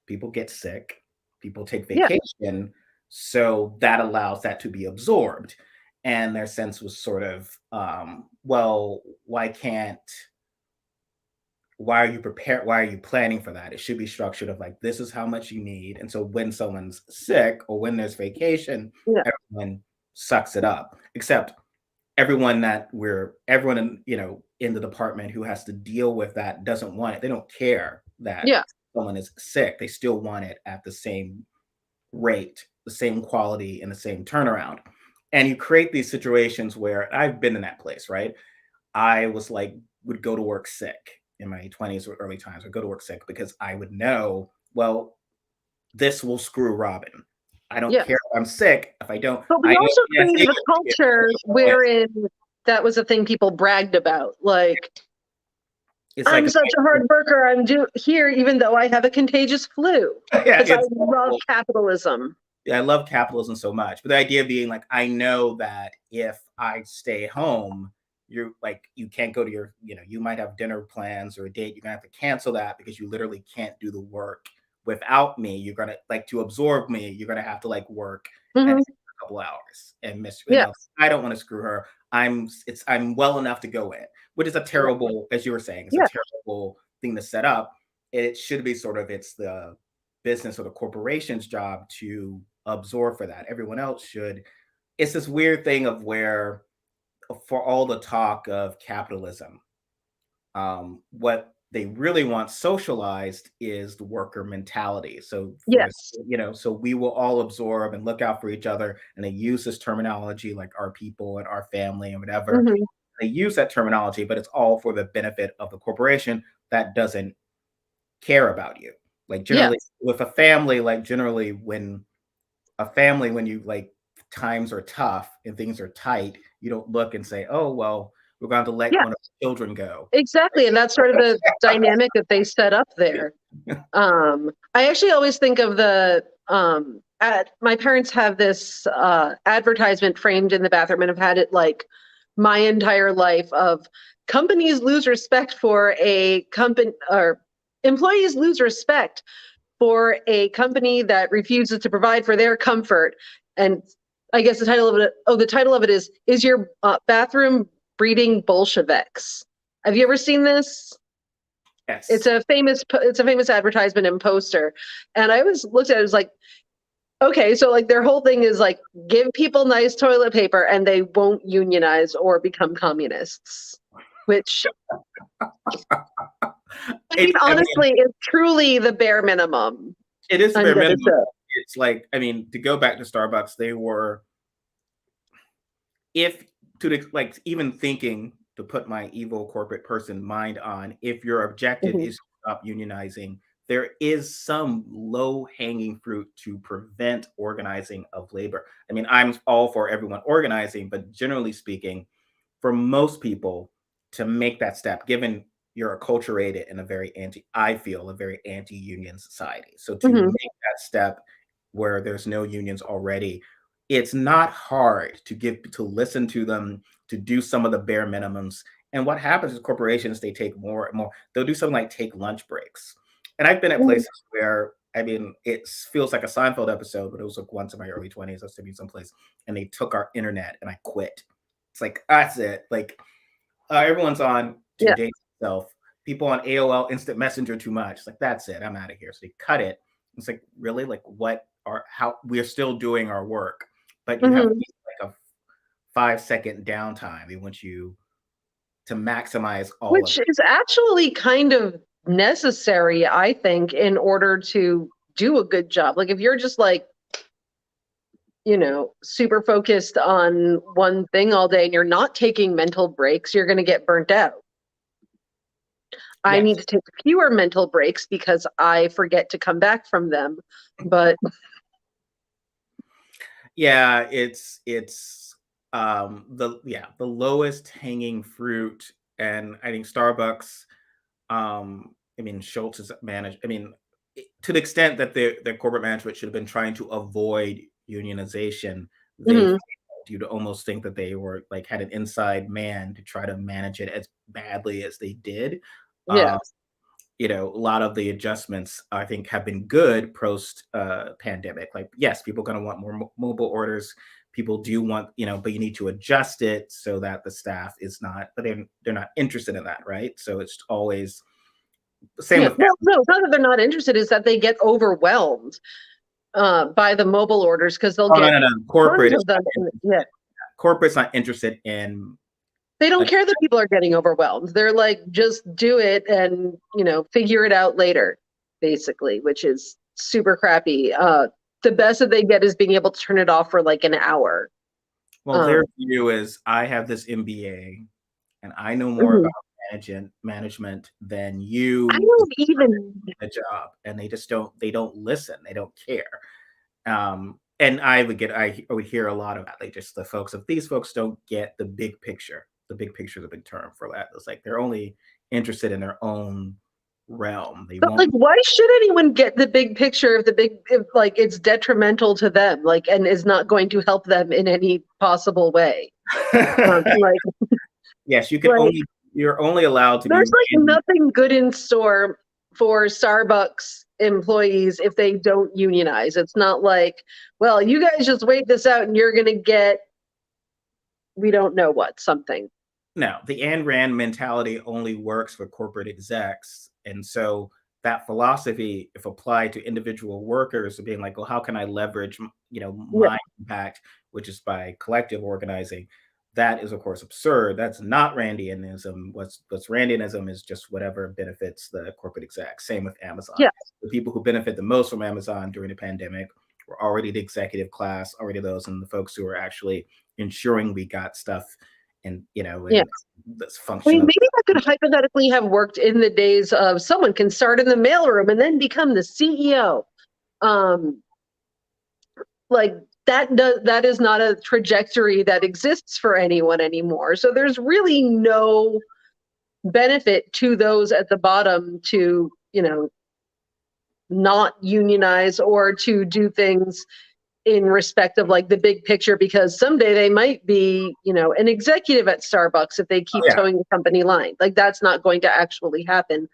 Speaker 2: people get sick, people take
Speaker 1: yeah,
Speaker 2: vacation, so that allows that to be absorbed. And their sense was sort of, well, why are you prepared? Why are you planning for that? It should be structured of like, this is how much you need. And so when someone's sick or when there's vacation,
Speaker 1: yeah,
Speaker 2: everyone sucks it up, except everyone in, in the department who has to deal with that doesn't want it. They don't care that
Speaker 1: yeah,
Speaker 2: someone is sick. They still want it at the same rate, the same quality, and the same turnaround. And you create these situations where I've been in that place, right? I was like, would go to work sick in my 20s or early times. Would go to work sick because I would know, well, this will screw Robyn. I don't
Speaker 1: yeah.
Speaker 2: care if I'm sick. If I don't,
Speaker 1: But
Speaker 2: I
Speaker 1: we
Speaker 2: know
Speaker 1: also
Speaker 2: yes,
Speaker 1: created a culture wherein that was a thing people bragged about. Like,
Speaker 2: it's like
Speaker 1: I'm such a hard worker. Here even though I have a contagious flu
Speaker 2: yeah,
Speaker 1: because I
Speaker 2: it's
Speaker 1: love
Speaker 2: awful.
Speaker 1: capitalism.
Speaker 2: Yeah, I love capitalism so much. But the idea being like, I know that if I stay home, you're like, you can't go to you might have dinner plans or a date. You're gonna have to cancel that because you literally can't do the work without me. You're gonna like to absorb me. You're gonna have to like work an
Speaker 1: Hmm.
Speaker 2: extra couple hours and miss.
Speaker 1: Yeah,
Speaker 2: I don't want to screw her. I'm well enough to go in, which is a
Speaker 1: yeah,
Speaker 2: terrible, as you were saying, it's a
Speaker 1: yeah,
Speaker 2: terrible thing to set up. It should be sort of it's the business or the corporation's job to absorb for that. Everyone else should. It's this weird thing of where, for all the talk of capitalism, what they really want socialized is the worker mentality. So for this,
Speaker 1: yes.
Speaker 2: so we will all absorb and look out for each other, and they use this terminology like our people and our family and whatever.
Speaker 1: Hmm.
Speaker 2: They use that terminology, but it's all for the benefit of the corporation that doesn't care about you. Like
Speaker 1: Yeah,
Speaker 2: generally with a family, like generally when when you like times are tough and things are tight, you don't look and say, "Oh, well, we're going to let
Speaker 1: yeah,
Speaker 2: one of the children go."
Speaker 1: exactly. And that's sort of the dynamic that they set up there. I actually always think of my parents have this advertisement framed in the bathroom and have had it like my entire life of companies lose respect for a company or employees lose respect for a company that refuses to provide for their comfort. And I guess the title of it is your bathroom breeding Bolsheviks? Have you ever seen this? It's
Speaker 2: Yes.
Speaker 1: a famous advertisement and poster. And I always looked at it as like, okay, so like their whole thing is like give people nice toilet paper and they won't unionize or become communists. Which I mean
Speaker 2: I mean,
Speaker 1: honestly is truly the bare minimum.
Speaker 2: it is the
Speaker 1: I'm
Speaker 2: bare
Speaker 1: gonna
Speaker 2: minimum.
Speaker 1: say.
Speaker 2: It's like, I mean, to go back to Starbucks, they were, if to the, like even thinking to put my evil corporate person mind on, if your objective
Speaker 1: Mhm.
Speaker 2: is to stop unionizing, there is some low hanging fruit to prevent organizing of labor. I mean, I'm all for everyone organizing, but generally speaking, for most people to make that step, given you're acculturated in a very I feel a very anti-union society. So to
Speaker 1: Mhm.
Speaker 2: make that step where there's no unions already, it's not hard to listen to them, to do some of the bare minimums. And what happens is corporations, they take more and more. They'll do something like take lunch breaks. And I've been at
Speaker 1: Mhm.
Speaker 2: places where, I mean, it feels like a Seinfeld episode, but it was like once in my early 20s. I was to be someplace and they took our internet and I quit. It's like, that's it. Like, everyone's on to
Speaker 1: Yeah.
Speaker 2: date themselves. People on AOL Instant Messenger too much. It's like, that's it. I'm out of here. So they cut it. It's like, really? Like, how we're still doing our work, but you have
Speaker 1: Mhm.
Speaker 2: like a 5-second downtime. They want you to maximize all of
Speaker 1: Which
Speaker 2: it.
Speaker 1: is actually kind of necessary, I think, in order to do a good job. Like if you're just like, super focused on one thing all day and you're not taking mental breaks, you're going to get burnt out. I need
Speaker 2: Yes.
Speaker 1: to take fewer mental breaks because I forget to come back from them. But
Speaker 2: Yeah, the lowest hanging fruit. And I think Starbucks, I mean, Schultz is managed. I mean, to the extent that the corporate management should have been trying to avoid unionization, they failed.
Speaker 1: mhm,
Speaker 2: You'd almost think that they were like had an inside man to try to manage it as badly as they did.
Speaker 1: yeah,
Speaker 2: Um, a lot of the adjustments I think have been good post pandemic. Like, yes, people are going to want more mobile orders. People do want, but you need to adjust it so that the staff is not, but they're not interested in that, right? So it's always the same
Speaker 1: yeah.
Speaker 2: with
Speaker 1: Well, no, it's not that they're not interested; is that they get overwhelmed by the mobile orders because they'll
Speaker 2: oh, no,
Speaker 1: get
Speaker 2: no, no.
Speaker 1: tons of them. Yeah,
Speaker 2: Corporate's not interested in
Speaker 1: they don't
Speaker 2: a,
Speaker 1: care that people are getting overwhelmed. They're like, just do it and figure it out later, basically, which is super crappy. The best that they get is being able to turn it off for like an hour.
Speaker 2: well, their
Speaker 1: Um,
Speaker 2: view is I have this MBA and I know more
Speaker 1: mhm.
Speaker 2: about management than
Speaker 1: I
Speaker 2: you
Speaker 1: don't even.
Speaker 2: a job, and they don't listen, they don't care. And I would hear a lot of that. Like, just the folks of these folks don't get the big picture. The big picture is a big term for that. It's like they're only interested in their own realm. They
Speaker 1: But like,
Speaker 2: won't.
Speaker 1: why should anyone get the big picture if like it's detrimental to them, like, and is not going to help them in any possible way? Like,
Speaker 2: Yes,
Speaker 1: like
Speaker 2: you're only allowed to be
Speaker 1: there's like
Speaker 2: randy.
Speaker 1: nothing good in store for Starbucks employees if they don't unionize. It's not like, well, you guys just wait this out and you're gonna get we don't know what something.
Speaker 2: No, the Ayn Rand mentality only works for corporate execs. And so that philosophy, if applied to individual workers, of being like, well, how can I leverage,
Speaker 1: Yeah,
Speaker 2: my impact, which is by collective organizing, that is, of course, absurd. That's not Randianism. What's Randianism is just whatever benefits the corporate exec. Same with Amazon.
Speaker 1: yeah,
Speaker 2: The people who benefit the most from Amazon during the pandemic were already the executive class, already those, and the folks who are actually ensuring we got stuff and
Speaker 1: yeah.
Speaker 2: this
Speaker 1: I
Speaker 2: function
Speaker 1: mean,
Speaker 2: of
Speaker 1: maybe that could hypothetically have worked in the days of someone can start in the mailroom and then become the CEO. Um, like that is not a trajectory that exists for anyone anymore. So there's really no benefit to those at the bottom to, not unionize or to do things in respect of like the big picture because someday they might be, an executive at Starbucks if they
Speaker 2: oh,
Speaker 1: keep
Speaker 2: yeah.
Speaker 1: towing the company line. Like that's not going to actually happen.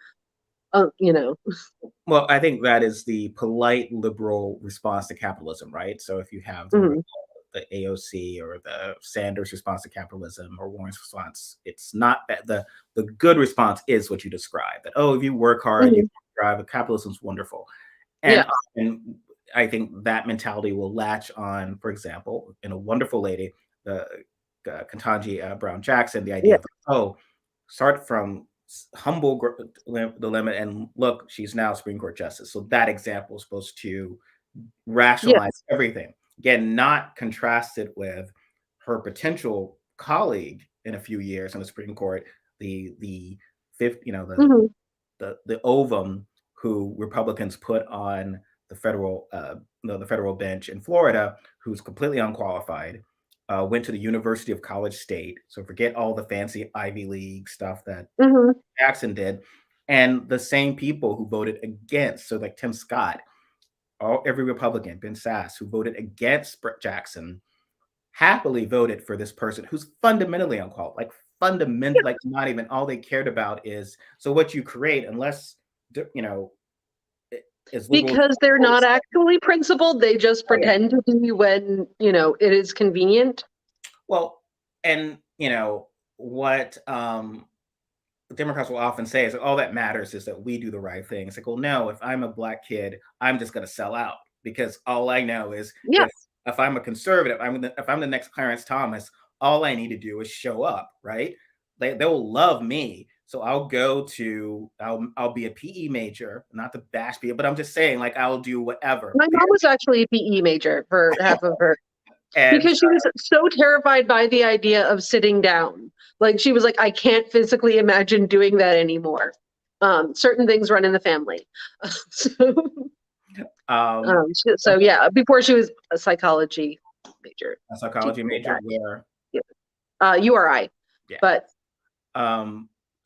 Speaker 1: Uh, you know.
Speaker 2: Well, I think that is the polite liberal response to capitalism, right? So if you have
Speaker 1: Mhm.
Speaker 2: the AOC or the Sanders response to capitalism or Warren's response, it's not that the good response is what you described. That, oh, if you work hard, you
Speaker 1: Mhm.
Speaker 2: drive. Capitalism's wonderful,
Speaker 1: Yeah.
Speaker 2: and I think that mentality will latch on. For example, in a wonderful lady, the Ketanji Brown Jackson, the idea
Speaker 1: Yeah.
Speaker 2: of, oh, start from humble the limit, and look, she's now Supreme Court justice. So that example is supposed to
Speaker 1: Yeah.
Speaker 2: rationalize everything. Again, not contrasted with her potential colleague in a few years in the Supreme Court, the fifth,
Speaker 1: Mhm.
Speaker 2: the ovum who Republicans put on the federal bench in Florida, who's completely unqualified, went to the University of College State. So forget all the fancy Ivy League stuff that
Speaker 1: Mhm.
Speaker 2: Jackson did, and the same people who voted against. So like Tim Scott every Republican, Ben Sass, who voted against Brett Jackson, happily voted for this person who's fundamentally unqualified, like fundamentally, like not even all they cared about is so what you create, unless you know, is liberal.
Speaker 1: Because they're not actually principled, they just
Speaker 2: Oh, yeah.
Speaker 1: pretend to be when, it is convenient.
Speaker 2: Well, and what Democrats will often say is like, all that matters is that we do the right thing. It's like, well, no, if I'm a black kid, I'm just going to sell out because all I know is
Speaker 1: Yeah.
Speaker 2: if I'm a conservative, if I'm the next Clarence Thomas, all I need to do is show up, right? They'll love me. So I'll be a PE major, not to bash people, but I'm just saying, like, I'll do whatever.
Speaker 1: My mom was actually a PE major for half of her.
Speaker 2: And
Speaker 1: Because she was so terrified by the idea of sitting down. Like she was like, I can't physically imagine doing that anymore. Certain things run in the family. So yeah, before she was a psychology major.
Speaker 2: a psychology major where
Speaker 1: URI.
Speaker 2: Yeah.
Speaker 1: But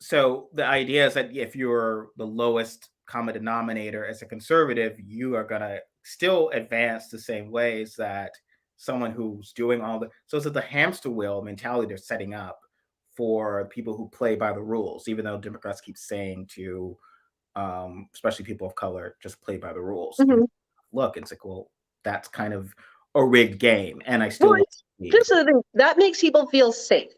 Speaker 2: so the idea is that if you're the lowest common denominator as a conservative, you are gonna still advance the same ways that someone who's doing so it's the hamster wheel mentality they're setting up for people who play by the rules, even though Democrats keep saying to especially people of color, just play by the rules.
Speaker 1: Mm-hmm.
Speaker 2: Look, it's like, well, that's kind of a rigged game. And I still
Speaker 1: this is the thing that makes people feel safe.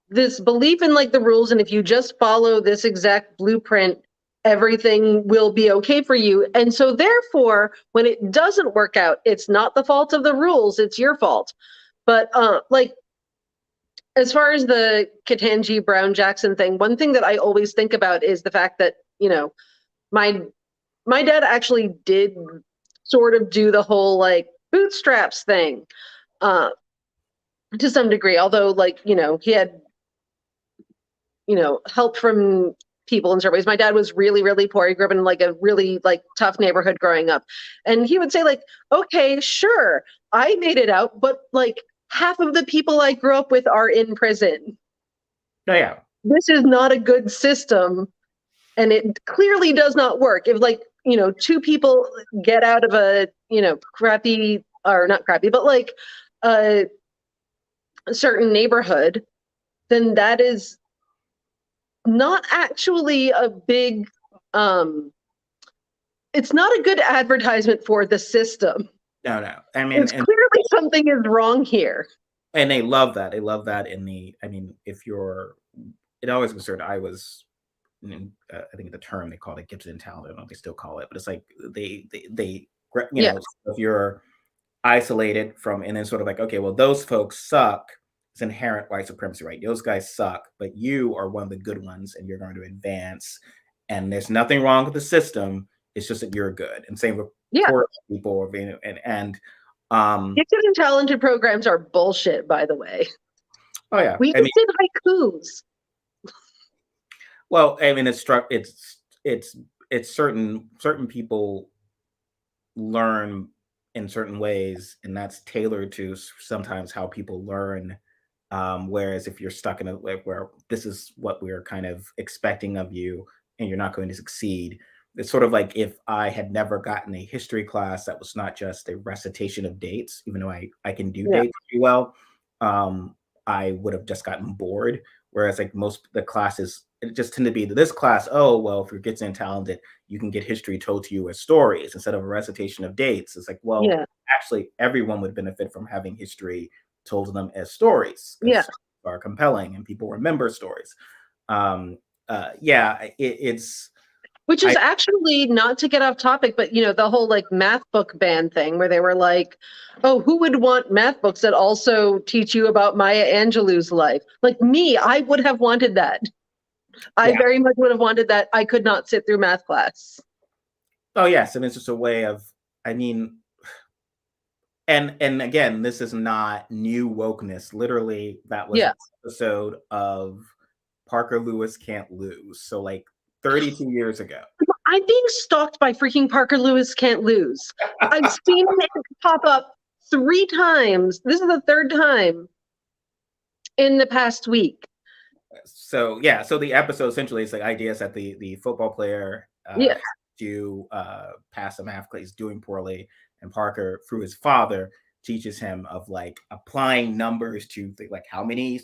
Speaker 1: This belief in like the rules, and if you just follow this exact blueprint, everything will be okay for you. And so therefore, when it doesn't work out, it's not the fault of the rules, it's your fault. But like as far as the Ketanji Brown Jackson thing, one thing that I always think about is the fact that, my dad actually did sort of do the whole like bootstraps thing to some degree, although like, he had help from people in certain ways. My dad was really, really poor. He grew up in like a really like tough neighborhood growing up. And he would say like, okay, sure, I made it out, but like half of the people I grew up with are in prison.
Speaker 2: Oh, yeah.
Speaker 1: This is not a good system. And it clearly does not work. If like, two people get out of a, crappy or not crappy, but like a certain neighborhood, then that is not actually a big it's not a good advertisement for the system.
Speaker 2: No. I mean,
Speaker 1: it's clearly something is wrong here.
Speaker 2: And they love that. They love that it always was sort of, I think the term they called it gifted and talented. I don't know if they still call it, but it's like they if you're isolated from, and then sort of like, okay, well, those folks suck. It's inherent white supremacy, right? Those guys suck, but you are one of the good ones and you're going to advance. And there's nothing wrong with the system. It's just that you're good. And same with poor people, gifted
Speaker 1: and talented programs are bullshit, by the way.
Speaker 2: Oh yeah.
Speaker 1: We did haikus.
Speaker 2: Well, I mean, it's certain people learn in certain ways, and that's tailored to sometimes how people learn. Whereas if you're stuck in a way where this is what we're kind of expecting of you and you're not going to succeed, it's sort of like if I had never gotten a history class that was not just a recitation of dates, even though I can do dates pretty well, I would have just gotten bored. Whereas like most of the classes, it just tend to be this class, oh, well, if you're gifted and talented, you can get history told to you as stories instead of a recitation of dates. It's like, well, actually everyone would benefit from having history told to them as stories. Are compelling and people remember stories. It's
Speaker 1: which is actually, not to get off topic, but the whole like math book ban thing where they were like, oh, who would want math books that also teach you about Maya Angelou's life? Like me, I would have wanted that. I very much would have wanted that. I could not sit through math class.
Speaker 2: Oh yes, and it's just a way of, and again, this is not new wokeness. Literally, that was an episode of Parker Lewis Can't Lose. So like 32 years ago.
Speaker 1: I'm being stalked by freaking Parker Lewis Can't Lose. I've seen it pop up 3 times. This is the 3rd time in the past week.
Speaker 2: So the episode essentially is like ideas that the football player to pass a math class, he's doing poorly, and Parker, through his father, teaches him of like applying numbers to like how many,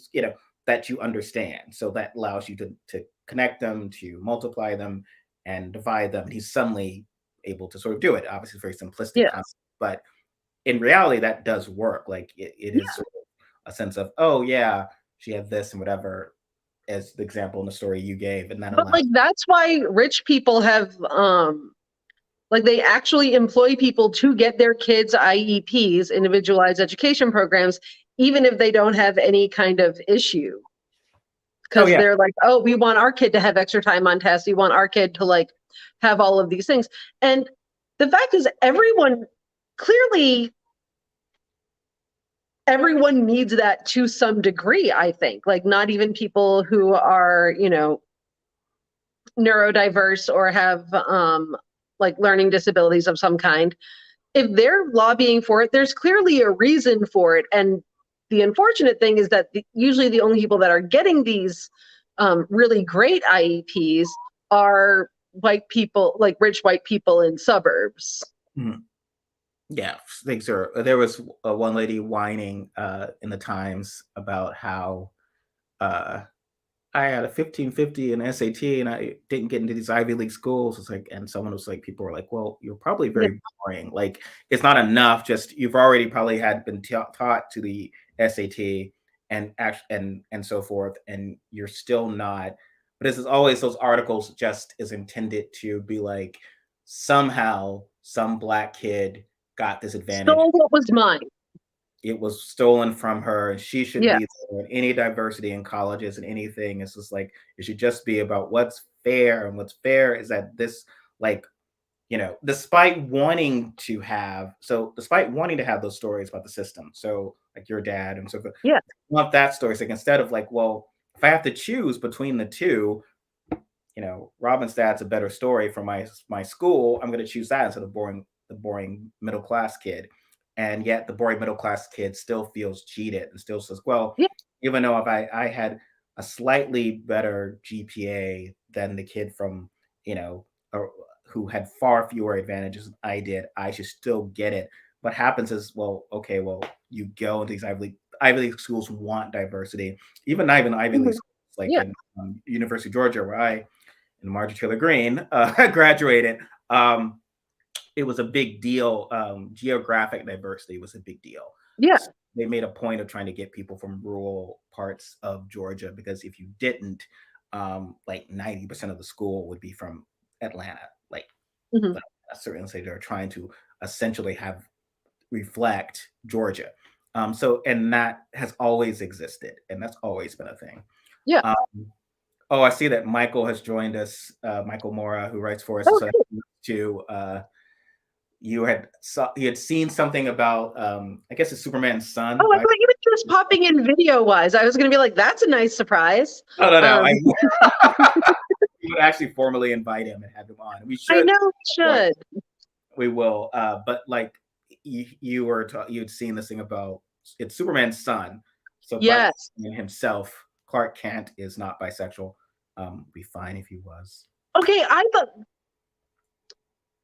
Speaker 2: that you understand. So that allows you to connect them, to multiply them, and divide them. And he's suddenly able to sort of do it. Obviously, it's very simplistic
Speaker 1: Yeah.
Speaker 2: concept, but in reality, that does work. Like it is sort of a sense of, oh yeah, she had this and whatever, as the example in the story you gave, and that
Speaker 1: But like
Speaker 2: allows.
Speaker 1: that's why rich people have like they actually employ people to get their kids IEPs, individualized education programs, even if they don't have any kind of issue.
Speaker 2: Oh
Speaker 1: Because
Speaker 2: yeah,
Speaker 1: they're like, oh, we want our kid to have extra time on tests. We want our kid to like have all of these things. And the fact is, clearly, everyone needs that to some degree, I think. Like, not even people who are, neurodiverse or have like learning disabilities of some kind. If they're lobbying for it, there's clearly a reason for it. And the unfortunate thing is that usually the only people that are getting these really great IEPs are white people, like rich white people in suburbs.
Speaker 2: Mhm. Yeah, things are. There was one lady whining in the Times about how uh, I had a 1550 in SAT and I didn't get into these Ivy League schools. It's like, and someone was like, people were like, well, you're probably
Speaker 1: Yeah.
Speaker 2: very boring. Like, it's not enough. Just you've already probably had been taught to the SAT and so forth, and you're still not. But this is always those articles just is intended to be like somehow some black kid got this advantage.
Speaker 1: Stole what was mine.
Speaker 2: It was stolen from her, and she should
Speaker 1: Yeah.
Speaker 2: be there. Any diversity in colleges and anything, it's just like it should just be about what's fair, and what's fair is that this, like, despite wanting to have those stories about the system, so like your dad and so forth,
Speaker 1: Yeah.
Speaker 2: want that story. So like, instead of like, well, if I have to choose between the two, Robyn's dad's a better story for my school, I'm going to choose that instead of the boring middle class kid. And yet the boring middle class kid still feels cheated and still says, well,
Speaker 1: Yeah.
Speaker 2: even though if I had a slightly better GPA than the kid from, you know, who had far fewer advantages than I did, I should still get it. What happens is, well, okay, well, you go into these Ivy League schools want diversity, even not even Ivy League
Speaker 1: Mhm.
Speaker 2: schools, like
Speaker 1: Yeah.
Speaker 2: in University of Georgia, where I and Marjorie Taylor Greene graduated. It was a big deal. Geographic diversity was a big deal.
Speaker 1: Yeah.
Speaker 2: So they made a point of trying to get people from rural parts of Georgia, because if you didn't, like 90% of the school would be from Atlanta. Like
Speaker 1: Mhm.
Speaker 2: a certain say they're trying to essentially have reflect Georgia. And that has always existed, and that's always been a thing.
Speaker 1: Yeah.
Speaker 2: Um, Oh, I see that Michael has joined us. Michael Mora, who writes for us,
Speaker 1: Oh,
Speaker 2: so
Speaker 1: cool.
Speaker 2: to you had seen something about I guess it's Superman's son.
Speaker 1: Oh, I thought you were just popping in video wise. I was going to be like, that's a nice surprise.
Speaker 2: No.
Speaker 1: Um,
Speaker 2: We would actually formally invite him and have him on. We
Speaker 1: I
Speaker 2: should.
Speaker 1: know it should.
Speaker 2: We will. But like you'd seen this thing about it's Superman's son. So, but
Speaker 1: Yes.
Speaker 2: himself, Clark Kent is not bisexual. Be fine if he was.
Speaker 1: Okay, I thought,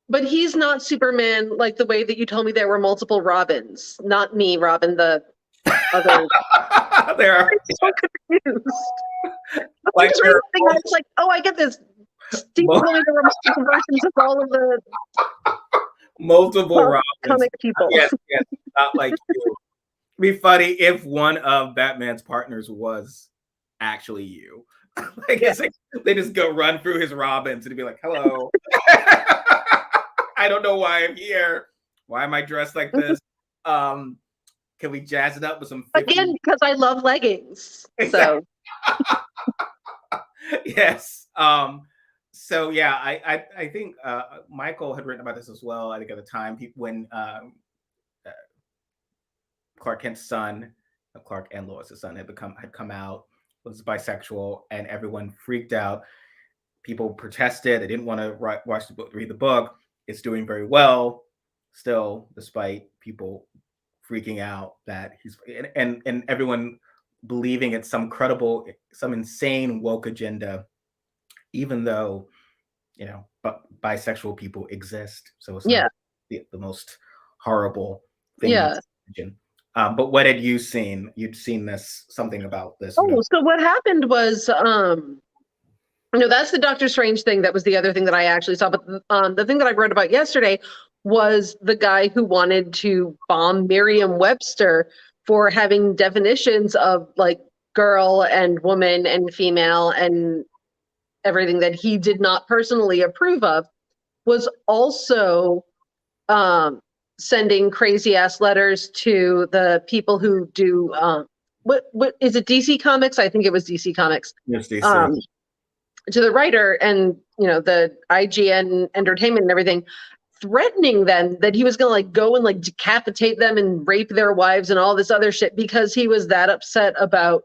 Speaker 1: but he's not Superman like the way that you told me there were multiple Robins. Not me, Robin, the other.
Speaker 2: There are
Speaker 1: I'm so confused. I
Speaker 2: like
Speaker 1: was reading the thing, I was like, oh, I get this. Steve told me there were multiple versions of all of the
Speaker 2: multiple Robins.
Speaker 1: comic people.
Speaker 2: Yes, not like you. It'd be funny if one of Batman's partners was actually you. Like, it's like they just go run through his Robins and be like, "Hello, I don't know why I'm here. Why am I dressed like this? Can we jazz it up with some 50-"
Speaker 1: Again, because I love leggings. So
Speaker 2: yes. So yeah, I think Michael had written about this as well. I think at the time when Clark Kent's son, Clark and Lois's son, had come out, was bisexual, and everyone freaked out. People protested. They didn't want to watch the book, read the book. It's doing very well still, despite people freaking out that he's and everyone believing it's some insane woke agenda, even though but bisexual people exist, so it's not
Speaker 1: Yeah.
Speaker 2: the most horrible thing you
Speaker 1: Yeah.
Speaker 2: can imagine. But what had you seen? You'd seen something about this.
Speaker 1: Oh, so what happened was, that's the Doctor Strange thing. That was the other thing that I actually saw. But the thing that I read about yesterday was the guy who wanted to bomb Merriam-Webster for having definitions of like girl and woman and female and everything that he did not personally approve of, was also sending crazy ass letters to the people who do what is it, DC Comics? I think it was DC Comics.
Speaker 2: Yes, DC.
Speaker 1: Um, to the writer and the IGN Entertainment and everything, threatening them that he was gonna like go and like decapitate them and rape their wives and all this other shit because he was that upset about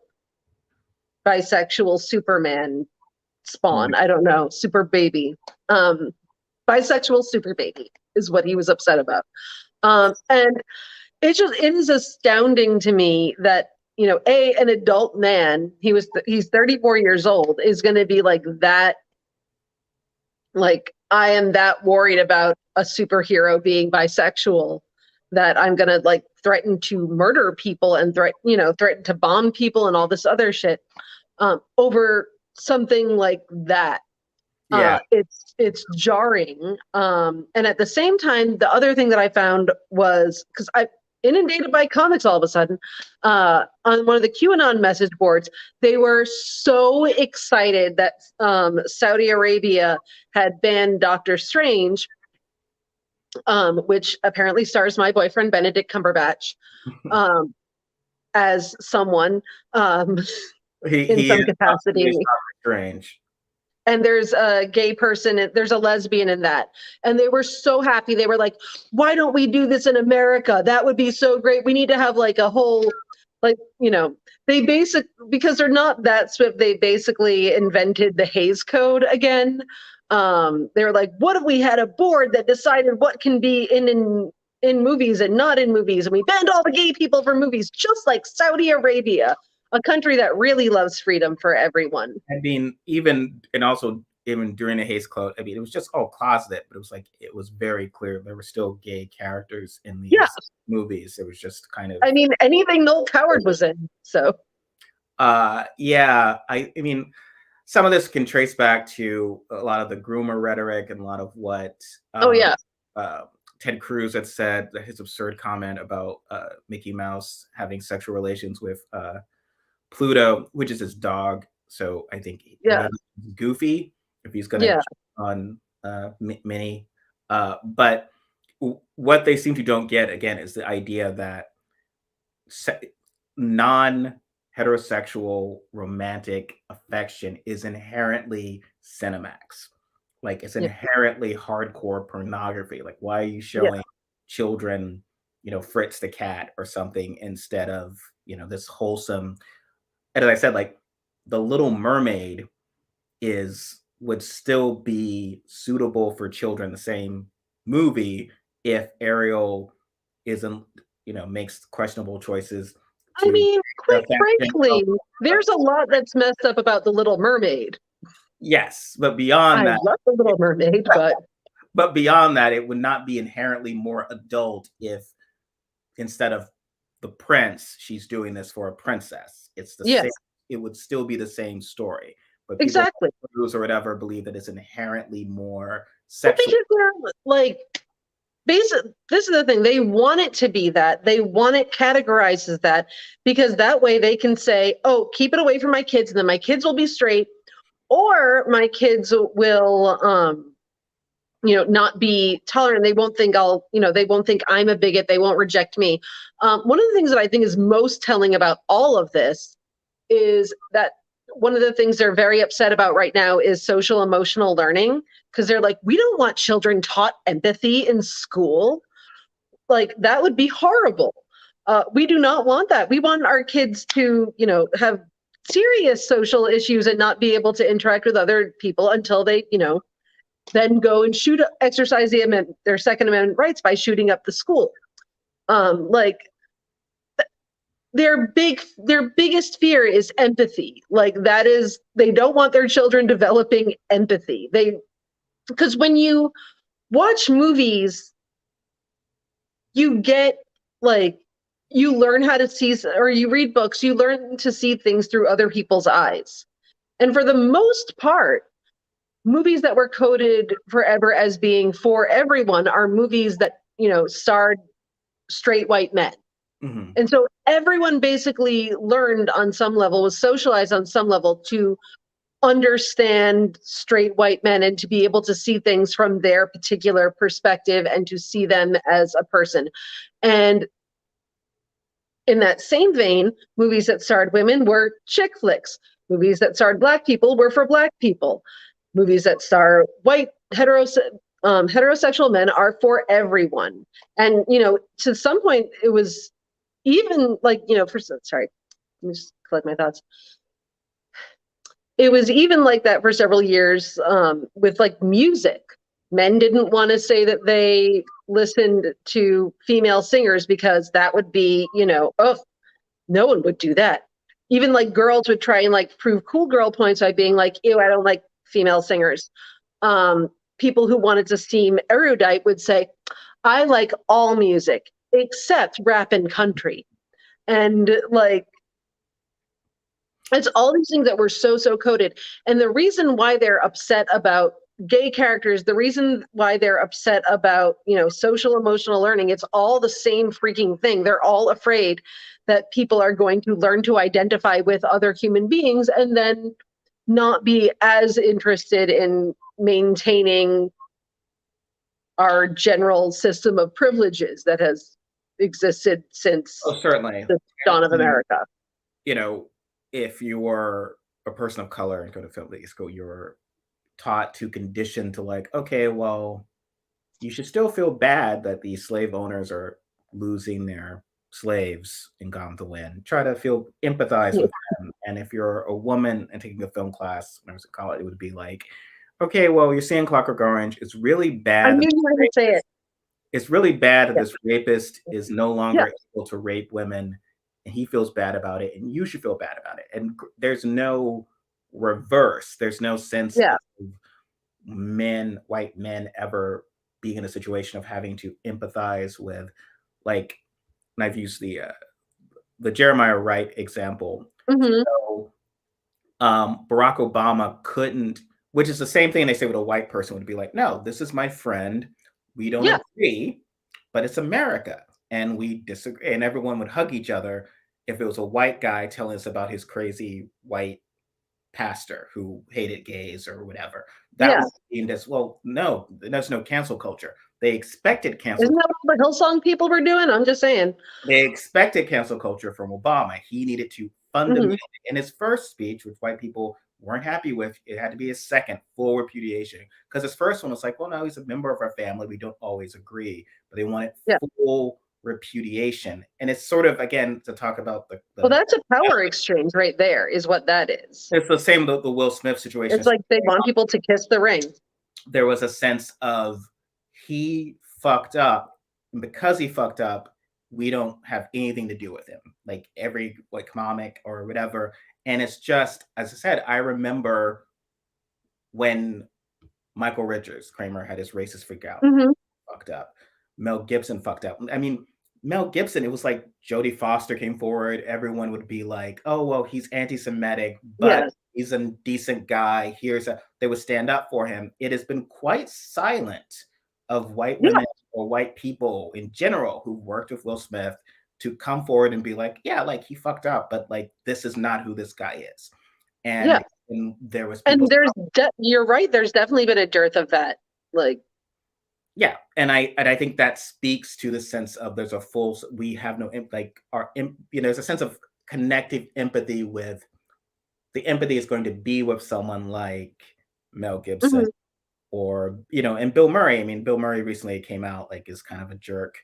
Speaker 1: bisexual Superman spawn. I don't know, super baby. Bisexual super baby is what he was upset about. And it is astounding to me that an adult man, he's 34 years old, is going to be like that. Like, I am that worried about a superhero being bisexual that I'm going to like threaten to murder people and threaten to bomb people and all this other shit over something like that.
Speaker 2: Yeah.
Speaker 1: It's jarring. And at the same time, the other thing that I found was, because I inundated by comics all of a sudden, on one of the QAnon message boards, they were so excited that Saudi Arabia had banned Doctor Strange, which apparently stars my boyfriend Benedict Cumberbatch as someone in some capacity.
Speaker 2: He's Doctor Strange.
Speaker 1: And there's a gay person, there's a lesbian in that. And they were so happy. They were like, why don't we do this in America? That would be so great. We need to have like a whole, because they're not that swift, they basically invented the Hays Code again. They were like, what if we had a board that decided what can be in movies and not in movies? And we banned all the gay people from movies, just like Saudi Arabia, a country that really loves freedom for everyone.
Speaker 2: I mean, even during the Hays Code, I mean, it was just all closeted, but it was very clear there were still gay characters in these movies. It was just kind of.
Speaker 1: I mean, anything Noel Coward was in. So.
Speaker 2: Yeah, I mean, some of this can trace back to a lot of the groomer rhetoric and a lot of what. Ted Cruz had said, his absurd comment about Mickey Mouse having sexual relations with Pluto, which is his dog. So I think Goofy, if he's going to on Minnie. But what they seem to don't get, again, is the idea that non-heterosexual romantic affection is inherently Cinemax. Like, it's inherently hardcore pornography. Like, why are you showing children, Fritz the cat or something instead of, this wholesome. And as I said, like, The Little Mermaid would still be suitable for children, the same movie, if Ariel isn't, makes questionable choices.
Speaker 1: I mean, quite frankly, there's a lot that's messed up about The Little Mermaid.
Speaker 2: Yes, but beyond that,
Speaker 1: I love The Little Mermaid,
Speaker 2: but beyond that, it would not be inherently more adult if instead of the prince, she's doing this for a princess. It's the same. It would still be the same story. But
Speaker 1: exactly,
Speaker 2: or whatever believe that it's inherently more sexual.
Speaker 1: Because they're like, this is the thing. They want it to be that. They want it categorized as that, because that way they can say, "Oh, keep it away from my kids, and then my kids will be straight." Or my kids will, not be tolerant. They won't think they won't think I'm a bigot. They won't reject me. One of the things that I think is most telling about all of this is that one of the things they're very upset about right now is social emotional learning, because they're like, we don't want children taught empathy in school. Like, that would be horrible. We do not want that. We want our kids to, have serious social issues and not be able to interact with other people until they, then go and exercise their Second Amendment rights by shooting up the school. Their biggest fear is empathy. Like, that is, they don't want their children developing empathy. because when you watch movies, you get like you learn how to see, or you read books, you learn to see things through other people's eyes. And for the most part, movies that were coded forever as being for everyone are movies that, starred straight white men.
Speaker 2: Mhm.
Speaker 1: And so everyone basically learned on some level, was socialized on some level to understand straight white men and to be able to see things from their particular perspective and to see them as a person. And in that same vein, movies that starred women were chick flicks. Movies that starred Black people were for Black people. Movies that star white heterosexual men are for everyone. And, to some point, it was even like, sorry, let me just collect my thoughts. It was even like that for several years with like music. Men didn't want to say that they listened to female singers because that would be, oh, no one would do that. Even like girls would try and like prove cool girl points by being like, ew, I don't like female singers. People who wanted to seem erudite would say, I like all music except rap and country. And like, it's all these things that were so coded. And the reason why they're upset about gay characters, the reason why they're upset about, social emotional learning, it's all the same freaking thing. They're all afraid that people are going to learn to identify with other human beings and then not be as interested in maintaining our general system of privileges that has existed since
Speaker 2: Oh, certainly.
Speaker 1: the dawn of America.
Speaker 2: You know, if you were a person of color and go to film school, you're taught to condition to like, okay, well, you should still feel bad that these slave owners are losing their slaves in Gone with the Wind. Try to feel empathize
Speaker 1: Yeah.
Speaker 2: with them. And if you're a woman and taking a film class when I was in college, it would be like, okay, well, you're seeing Clockwork Orange. It's really
Speaker 1: I
Speaker 2: bad
Speaker 1: knew
Speaker 2: that
Speaker 1: you were going to say it.
Speaker 2: it's really bad that
Speaker 1: Yeah.
Speaker 2: this rapist is no
Speaker 1: Yeah.
Speaker 2: longer able to rape women, and he feels bad about it, and you should feel bad about it. And there's no reverse. There's no sense
Speaker 1: Yeah.
Speaker 2: of men, white men, ever being in a situation of having to empathize with, like, and I've used the Jeremiah Wright example.
Speaker 1: Mm-hmm.
Speaker 2: So, Barack Obama couldn't, which is the same thing they say with a white person would be like, no, this is my friend. We don't
Speaker 1: Yeah.
Speaker 2: agree, but it's America and we disagree. And everyone would hug each other if it was a white guy telling us about his crazy white pastor who hated gays or whatever. That
Speaker 1: Yeah.
Speaker 2: was deemed as, well, no, there's no cancel culture. They expected cancel
Speaker 1: Isn't that what the Hillsong people were doing? I'm just saying.
Speaker 2: They expected cancel culture from Obama. He needed to fundamentally, in his first speech, which white people weren't happy with, it had to be his second full repudiation. Because his first one was like, well, no, he's a member of our family. We don't always agree. But they wanted
Speaker 1: Yeah.
Speaker 2: full repudiation. And it's sort of, again, to talk about
Speaker 1: Well, that's a power exchange right there, is what that is.
Speaker 2: it's the same with the Will Smith situation.
Speaker 1: It's like they want people to kiss the ring.
Speaker 2: There was a sense of he fucked up. And because he fucked up, we don't have anything to do with him. Like every like comic or whatever. And it's just, as I said, I remember when Michael Richards, Kramer, had his racist freak out, fucked up. Mel Gibson fucked up. I mean, Mel Gibson, it was like Jodie Foster came forward. Everyone would be like, oh, well, he's anti-Semitic, but he's a decent guy. They would stand up for him. It has been quite silent of white women or white people in general who worked with Will Smith to come forward and be like, yeah, like he fucked up, but like this is not who this guy is. And, and there was
Speaker 1: people, and you're right, there's definitely been a dearth of that. Like,
Speaker 2: yeah, and I think that speaks to the sense of there's a full, we have no like our there's a sense of connective empathy with, the empathy is going to be with someone like Mel Gibson or and Bill Murray. I mean, Bill Murray recently came out like is kind of a jerk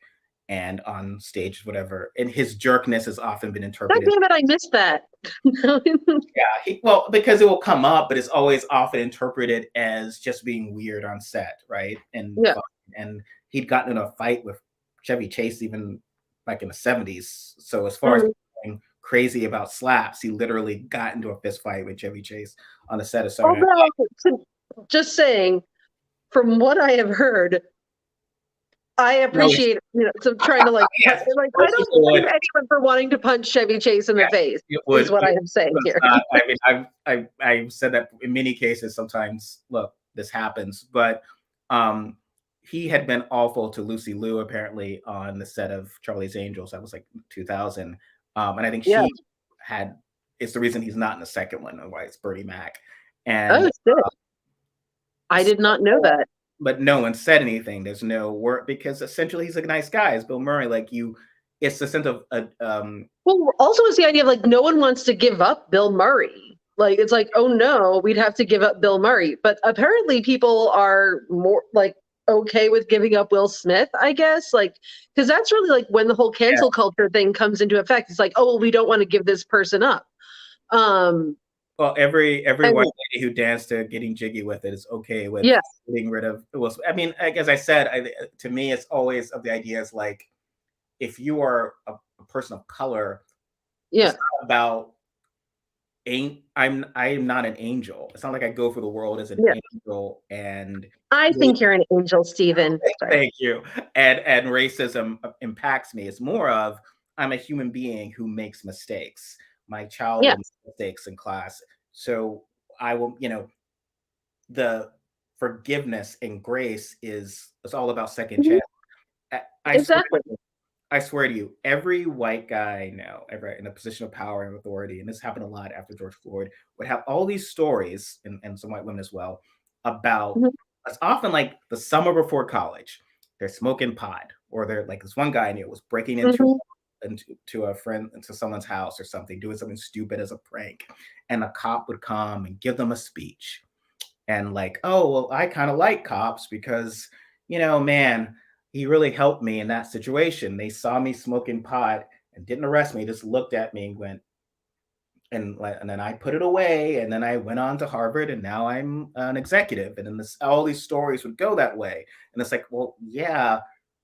Speaker 2: and on stage whatever, and his jerkness has often been interpreted.
Speaker 1: God damn it, I missed that.
Speaker 2: Yeah, well, because it will come up, but it's always often interpreted as just being weird on set, right? And he'd gotten in a fight with Chevy Chase even like in the 70s. So as far as being crazy about slaps, he literally got into a fist fight with Chevy Chase on the set of Saturday Night Live.
Speaker 1: Just saying, from what I have heard, I appreciate, so trying to like,
Speaker 2: yes,
Speaker 1: like I
Speaker 2: most
Speaker 1: don't
Speaker 2: people
Speaker 1: blame
Speaker 2: would.
Speaker 1: anyone for wanting to punch Chevy Chase in the face,
Speaker 2: It
Speaker 1: is
Speaker 2: would.
Speaker 1: what I am saying
Speaker 2: It's
Speaker 1: here.
Speaker 2: not, I mean, I've said that in many cases. Sometimes, look, this happens, but um, he had been awful to Lucy Liu apparently on the set of Charlie's Angels. That was like 2000, and I think
Speaker 1: Yeah.
Speaker 2: she had. It's the reason he's not in the second one, and why it's Bertie Mac. And
Speaker 1: Oh, shit. I did not know that.
Speaker 2: but no one said anything. There's no work because essentially he's a nice guy. It's Bill Murray. Like you, it's the sense of
Speaker 1: Well, also it's the idea of like no one wants to give up Bill Murray. Like it's like, oh no, we'd have to give up Bill Murray. But apparently people are more like okay with giving up Will Smith, I guess. Like, because that's really like when the whole cancel culture thing comes into effect. It's like, oh well, we don't want to give this person up.
Speaker 2: Well, every
Speaker 1: And
Speaker 2: white lady who danced to Getting Jiggy with It is okay with
Speaker 1: yeah,
Speaker 2: getting rid of Will Smith. I mean, like, as I said, to me, it's always of the idea is like, if you are a person of color,
Speaker 1: yeah.
Speaker 2: it's not about I'm not an angel. It's not like I go for the world as an
Speaker 1: Yeah.
Speaker 2: angel and
Speaker 1: I think you're an angel, Stephen.
Speaker 2: thank you. And racism impacts me. It's more of I'm a human being who makes mistakes. My child
Speaker 1: Yeah.
Speaker 2: will make mistakes in class. So I will, the forgiveness and grace is it's all about second
Speaker 1: Mhm.
Speaker 2: chance.
Speaker 1: Exactly.
Speaker 2: I swear to you, every white guy I know, ever in a position of power and authority, and this happened a lot after George Floyd, would have all these stories, and some white women as well, about
Speaker 1: Mhm.
Speaker 2: it's often like the summer before college, they're smoking pot, or they're like this one guy I knew was breaking
Speaker 1: Mhm.
Speaker 2: into a friend into someone's house or something, doing something stupid as a prank, and a cop would come and give them a speech, and like, oh well, I kind of like cops because man, he really helped me in that situation. They saw me smoking pot and didn't arrest me, just looked at me and went, and then I put it away, and then I went on to Harvard, and now I'm an executive. And then all these stories would go that way. And it's like, well, yeah,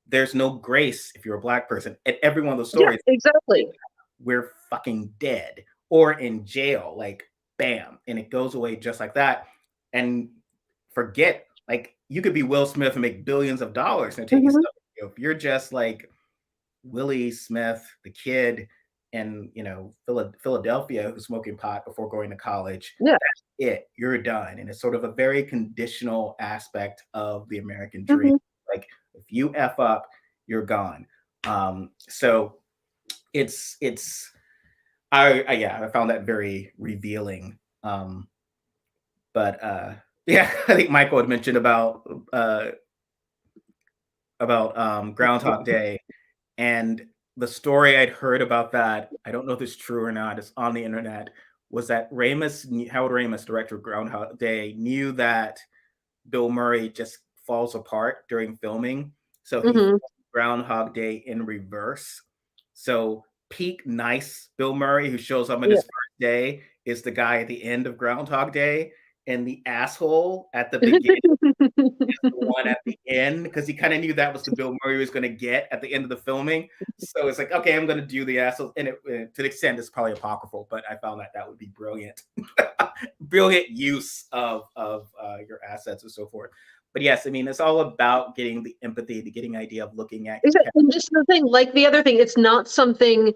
Speaker 2: there's no grace if you're a black person. At every one of those
Speaker 1: Yeah,
Speaker 2: stories,
Speaker 1: exactly.
Speaker 2: we're fucking dead or in jail, like bam, and it goes away just like that. And forget, like you could be Will Smith and make billions of dollars and take his
Speaker 1: Mhm.
Speaker 2: stuff. If you're just like Willie Smith, the kid in Philadelphia who's smoking pot before going to college,
Speaker 1: Yeah.
Speaker 2: that's it. You're done, and it's sort of a very conditional aspect of the American dream.
Speaker 1: Mhm.
Speaker 2: Like if you f up, you're gone. So it's I found that very revealing. But yeah, I think Michael had mentioned about Groundhog Day, and the story I'd heard about that, I don't know if it's true or not, it's on the internet, was that Harold Ramis, director of Groundhog Day, knew that Bill Murray just falls apart during filming. So he filmed
Speaker 1: Mhm.
Speaker 2: Groundhog Day in reverse. So peak nice Bill Murray, who shows up on
Speaker 1: Yeah.
Speaker 2: his first day, is the guy at the end of Groundhog Day, and the asshole at the beginning the one at the end because he kind of knew that was the Bill Murray he was going to get at the end of the filming. So it's like, okay, I'm going to do the asshole, and to the extent it's probably apocryphal, but I found that would be brilliant, brilliant use of your assets and so forth. But yes, I mean it's all about getting the empathy, the getting idea of looking at your
Speaker 1: And just the thing, like the other thing, it's not something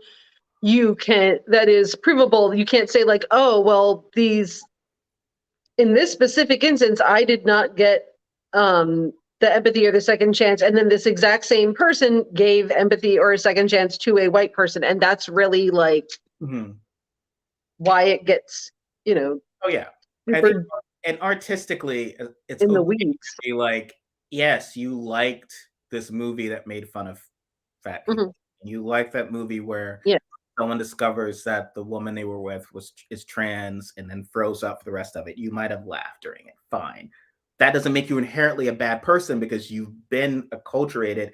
Speaker 1: that is provable. You can't say like, oh, well, in this specific instance, I did not get the empathy or the second chance. And then this exact same person gave empathy or a second chance to a white person. And that's really like why it gets,
Speaker 2: oh yeah, I think,
Speaker 1: super
Speaker 2: and artistically, it's
Speaker 1: in the
Speaker 2: okay to
Speaker 1: weeds.
Speaker 2: be like, yes, you liked this movie that made fun of fat
Speaker 1: Mhm.
Speaker 2: people. You like that movie where
Speaker 1: Yeah.
Speaker 2: someone discovers that the woman they were with is trans and then froze up for the rest of it. You might have laughed during it. Fine. That doesn't make you inherently a bad person because you've been acculturated.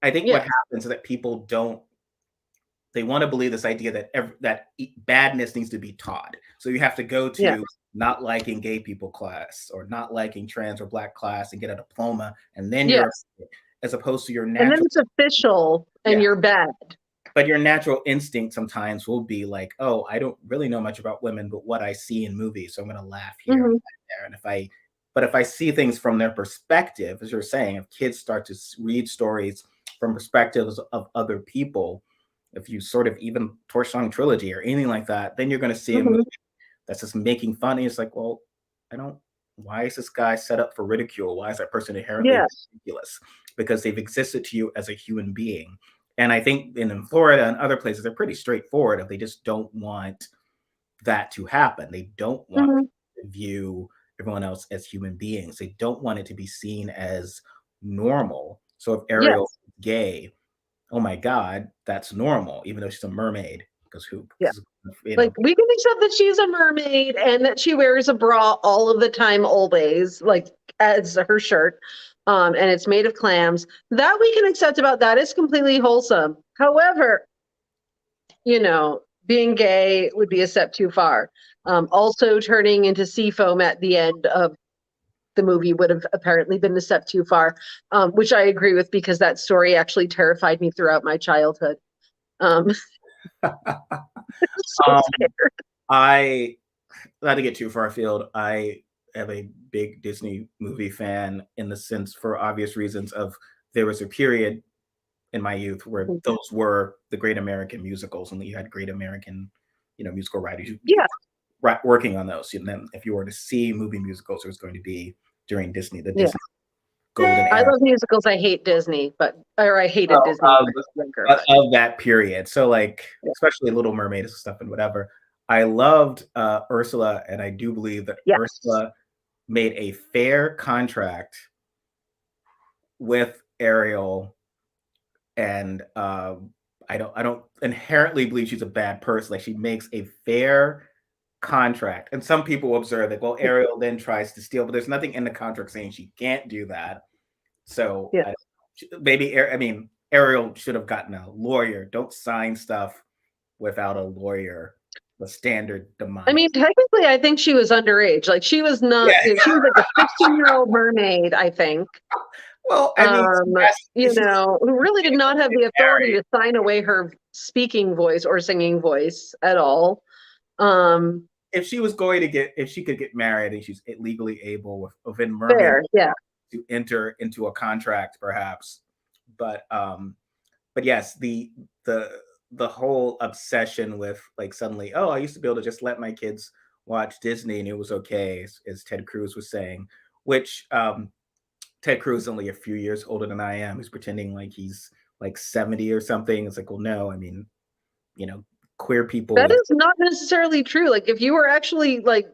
Speaker 2: I think what
Speaker 1: Yeah.
Speaker 2: happens is that people don't. They want to believe this idea that badness needs to be taught. So you have to go
Speaker 1: Yeah.
Speaker 2: to not liking gay people class or not liking trans or black class and get a diploma, and then
Speaker 1: Yeah.
Speaker 2: as opposed to your
Speaker 1: And then
Speaker 2: natural.
Speaker 1: it's official and
Speaker 2: Yeah.
Speaker 1: you're bad.
Speaker 2: But your natural instinct sometimes will be like, oh, I don't really know much about women, but what I see in movies, so I'm going to laugh here and
Speaker 1: Mhm.
Speaker 2: laugh there. And if I But if I see things from their perspective, as you're saying, if kids start to read stories from perspectives of other people, if you sort of even Torch Song Trilogy or anything like that, then you're going to see a movie
Speaker 1: Hmm.
Speaker 2: that's just making fun. And it's like, well, I don't. Why is this guy set up for ridicule? Why is that person inherently
Speaker 1: Yeah.
Speaker 2: ridiculous? Because they've existed to you as a human being. And I think in Florida and other places, they're pretty straightforward. If they just don't want that to happen, they don't want
Speaker 1: Hmm.
Speaker 2: to view everyone else as human beings. They don't want it to be seen as normal. So if Ariel
Speaker 1: Yes.
Speaker 2: is gay, oh my God, that's normal, even though she's a mermaid. Because who,
Speaker 1: Yeah.
Speaker 2: 'cause, you
Speaker 1: Like
Speaker 2: know,
Speaker 1: we can accept that she's a mermaid and that she wears a bra all of the time, always, like as her shirt. And it's made of clams. That we can accept about that is completely wholesome. However, being gay would be a step too far. Also, turning into sea foam at the end of the movie would have apparently been a step too far, which I agree with because that story actually terrified me throughout my childhood. Um, so
Speaker 2: um,
Speaker 1: scared.
Speaker 2: I not to get too far afield. I am a big Disney movie fan in the sense, for obvious reasons, of there was a period in my youth where those were the great American musicals, and you had great American, musical writers
Speaker 1: Yeah,
Speaker 2: working on those. And then if you were to see movie musicals, it was going to be during the
Speaker 1: yeah.
Speaker 2: Disney golden
Speaker 1: I
Speaker 2: era
Speaker 1: love musicals. I hate Disney, or I hated
Speaker 2: of,
Speaker 1: Disney when I was younger. But
Speaker 2: of that period. So like,
Speaker 1: yeah,
Speaker 2: especially Little Mermaid and stuff and whatever. I loved Ursula, and I do believe that
Speaker 1: yes,
Speaker 2: Ursula made a fair contract with Ariel, and I don't inherently believe she's a bad person. Like, she makes a fair contract, and some people observe that, well, Ariel then tries to steal, but there's nothing in the contract saying she can't do that. So
Speaker 1: yeah.
Speaker 2: maybe I mean, Ariel should have gotten a lawyer. Don't sign stuff without a lawyer. The standard
Speaker 1: I
Speaker 2: demonic.
Speaker 1: mean, technically, I think she was underage. Like she was not.
Speaker 2: Yeah.
Speaker 1: She was like a 16-year-old mermaid, I think.
Speaker 2: Well, I mean,
Speaker 1: Who really did not have the authority
Speaker 2: married.
Speaker 1: to sign away her speaking voice or singing voice at all. Um,
Speaker 2: If she was going to if she could get married and she's legally able within mermaid
Speaker 1: Fair, yeah,
Speaker 2: to enter into a contract, perhaps. But yes, the the whole obsession with, like, suddenly, oh, I used to be able to just let my kids watch Disney and it was okay, as Ted Cruz was saying, which Ted Cruz is only a few years older than I am. He's pretending like he's like 70 or something. It's like, well, no, I mean, you know, queer
Speaker 1: that
Speaker 2: people.
Speaker 1: is not necessarily true. Like if you were actually like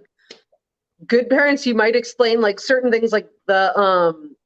Speaker 1: good parents, you might explain like certain things, like the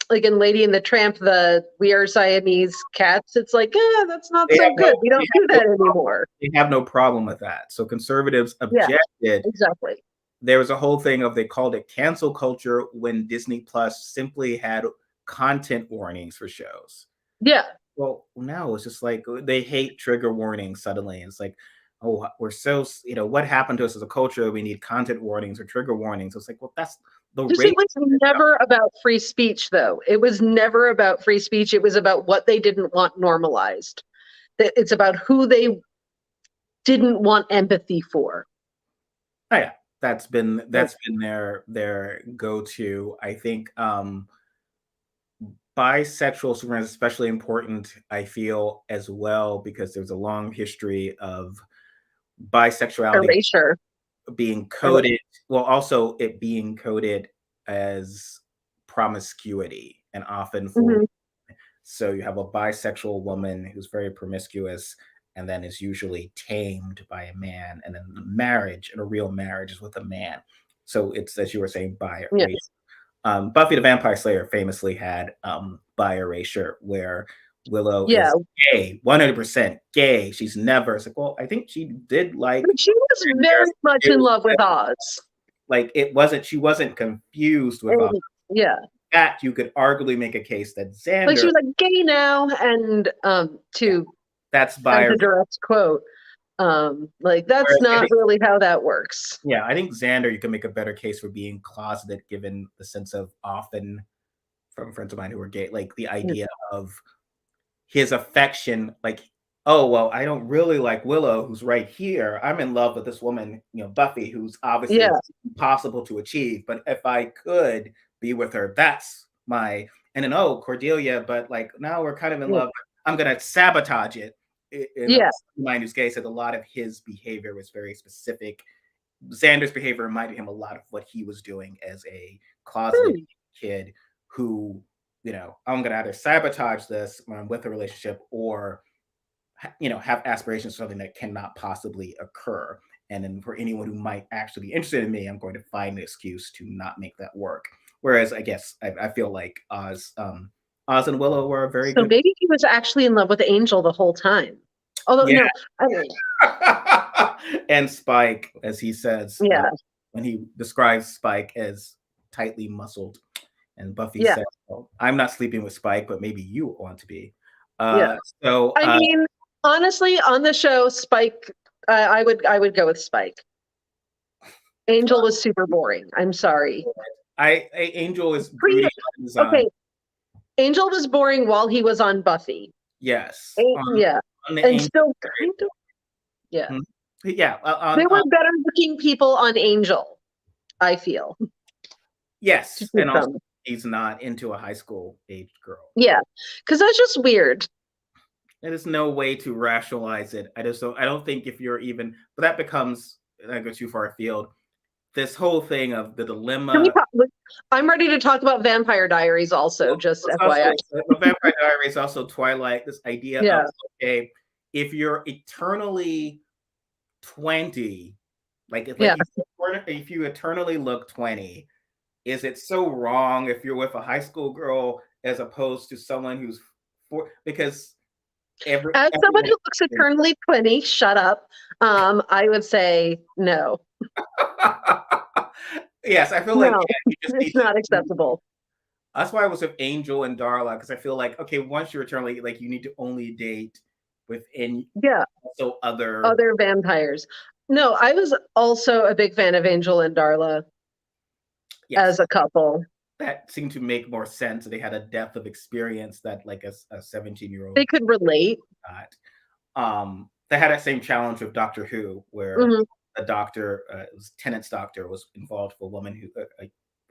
Speaker 1: like in Lady and the Tramp, the we are Siamese cats. It's like, yeah, that's not
Speaker 2: They
Speaker 1: so
Speaker 2: have
Speaker 1: good.
Speaker 2: no
Speaker 1: We
Speaker 2: they
Speaker 1: don't
Speaker 2: have
Speaker 1: do
Speaker 2: no
Speaker 1: that
Speaker 2: problem
Speaker 1: anymore.
Speaker 2: they have no problem with that. So conservatives
Speaker 1: Yeah,
Speaker 2: objected.
Speaker 1: exactly.
Speaker 2: There was a whole thing of, they called it cancel culture when Disney Plus simply had content warnings for shows.
Speaker 1: Yeah.
Speaker 2: Well, now it's just like they hate trigger warnings suddenly. It's like, oh, we're so, what happened to us as a culture? We need content warnings or trigger warnings. It's like, well, that's the
Speaker 1: Just
Speaker 2: rate.
Speaker 1: it was never about free speech, though. It was never about free speech. It was about what they didn't want normalized. That it's about who they didn't want empathy for.
Speaker 2: Oh yeah, that's been
Speaker 1: Like,
Speaker 2: their go-to. I think bisexual superman is especially important, I feel, as well, because there's a long history of bisexuality
Speaker 1: erasure.
Speaker 2: being
Speaker 1: Or what?
Speaker 2: coded, well, also it being coded as promiscuity, and often for,
Speaker 1: Mhm.
Speaker 2: so you have a bisexual woman who's very promiscuous and then is usually tamed by a man, and then the marriage, and a real marriage, is with a man. So it's, as you were saying, bi race.
Speaker 1: Yes.
Speaker 2: Buffy the Vampire Slayer famously had bi erasure, where Willow
Speaker 1: Yeah.
Speaker 2: is gay, 100% gay. She's never, it's like, well, I think she did like
Speaker 1: But she was
Speaker 2: Rangers.
Speaker 1: very much
Speaker 2: It
Speaker 1: in
Speaker 2: was
Speaker 1: love with Oz.
Speaker 2: like, she wasn't confused with
Speaker 1: And yeah.
Speaker 2: that. You could arguably make a case that
Speaker 1: Like she
Speaker 2: Xander,
Speaker 1: was like gay now, and
Speaker 2: yeah,
Speaker 1: to
Speaker 2: that's
Speaker 1: as
Speaker 2: bi.
Speaker 1: a direct quote, like that's
Speaker 2: Whereas
Speaker 1: not really how that works.
Speaker 2: I think Xander, you can make a better case for being closeted, given the sense of, often from friends of mine who are gay, like the
Speaker 1: Yeah.
Speaker 2: idea of his affection, like, oh, well, I don't really like Willow, who's right here. I'm in love with this woman, Buffy, who's obviously
Speaker 1: Yeah.
Speaker 2: impossible to achieve. But if I could be with her. That's my, and then, oh, Cordelia, but like now we're kind of in
Speaker 1: Yeah.
Speaker 2: love. I'm going to sabotage it. In a
Speaker 1: Yeah.
Speaker 2: mind whose case said a lot of his behavior was very specific. Xander's behavior reminded him a lot of what he was doing as a closeted
Speaker 1: Hmm.
Speaker 2: kid who, I'm going to either sabotage this when I'm with a relationship or, have aspirations for something that cannot possibly occur. And then for anyone who might actually be interested in me, I'm going to find an excuse to not make that work. Whereas I guess I feel like Oz and Willow were a very
Speaker 1: So
Speaker 2: good.
Speaker 1: maybe he was actually in love with Angel the whole time. Although,
Speaker 2: Yeah.
Speaker 1: no, I mean,
Speaker 2: And Spike, as he says,
Speaker 1: yeah,
Speaker 2: when he describes Spike as tightly muscled, and Buffy
Speaker 1: yeah,
Speaker 2: says, well, "I'm not sleeping with Spike, but maybe you want to be."
Speaker 1: yeah.
Speaker 2: So
Speaker 1: I mean, honestly, on the show, Spike, I would go with Spike. Angel was super boring. I'm sorry.
Speaker 2: Angel is broody by design.
Speaker 1: Okay, Angel was boring while he was on Buffy.
Speaker 2: Yes,
Speaker 1: Yeah,
Speaker 2: on the
Speaker 1: and
Speaker 2: Angel.
Speaker 1: still kind of, yeah.
Speaker 2: Hmm. Yeah,
Speaker 1: There were better looking people on Angel, I feel.
Speaker 2: yes,
Speaker 1: To
Speaker 2: and also
Speaker 1: some.
Speaker 2: he's not into a high school aged girl.
Speaker 1: Yeah, because that's just weird.
Speaker 2: There's no way to rationalize it. I don't think if you're even, but that becomes, I go too far afield. This whole thing of the
Speaker 1: Can we
Speaker 2: dilemma.
Speaker 1: talk, I'm ready to talk about Vampire Diaries also, just
Speaker 2: It's also
Speaker 1: FYI.
Speaker 2: the Vampire Diaries, also Twilight. This idea
Speaker 1: Yeah,
Speaker 2: of, okay, if you're eternally 20, like
Speaker 1: yeah.
Speaker 2: if you eternally look 20, is it so wrong if you're with a high school girl as opposed to someone who's because
Speaker 1: As someone
Speaker 2: everyone.
Speaker 1: who looks eternally 20, shut up. I would say no.
Speaker 2: Yes, I feel like,
Speaker 1: No,
Speaker 2: yeah, you just
Speaker 1: it's
Speaker 2: need to.
Speaker 1: not acceptable.
Speaker 2: That's why I was with Angel and Darla, because I feel like, okay, once you're eternally, like, you need to only date within
Speaker 1: Yeah,
Speaker 2: also other.
Speaker 1: other vampires. No, I was also a big fan of Angel and Darla
Speaker 2: Yes,
Speaker 1: as a couple.
Speaker 2: that seemed to make more sense. They had a depth of experience that like a 17-year-old
Speaker 1: They could relate.
Speaker 2: got. They had that same challenge with Doctor Who, where
Speaker 1: Hmm.
Speaker 2: a doctor, it was Tennant's doctor, was involved with a woman who,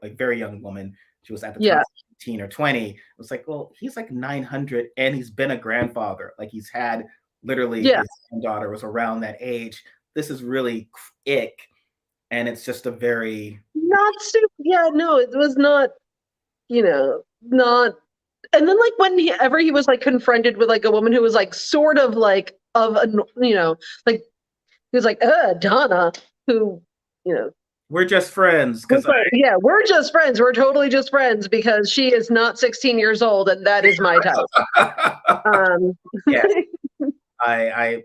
Speaker 2: a very young woman. She was at the time
Speaker 1: Yeah,
Speaker 2: 18 or 20. It was like, well, he's like 900 and he's been a grandfather. Like he's had literally
Speaker 1: yeah.
Speaker 2: his daughter was around that age. This is really ick. And it's just a very,
Speaker 1: Not super. Yeah, no, it was not, not. And then like whenever he was like confronted with like a woman who was like sort of like of a, like he was like, Donna, who, you know,
Speaker 2: we're just friends
Speaker 1: was
Speaker 2: because
Speaker 1: like, yeah, we're just friends. We're totally just friends because she is not 16 years old and that is my type.
Speaker 2: I,
Speaker 1: Um,
Speaker 2: yeah, I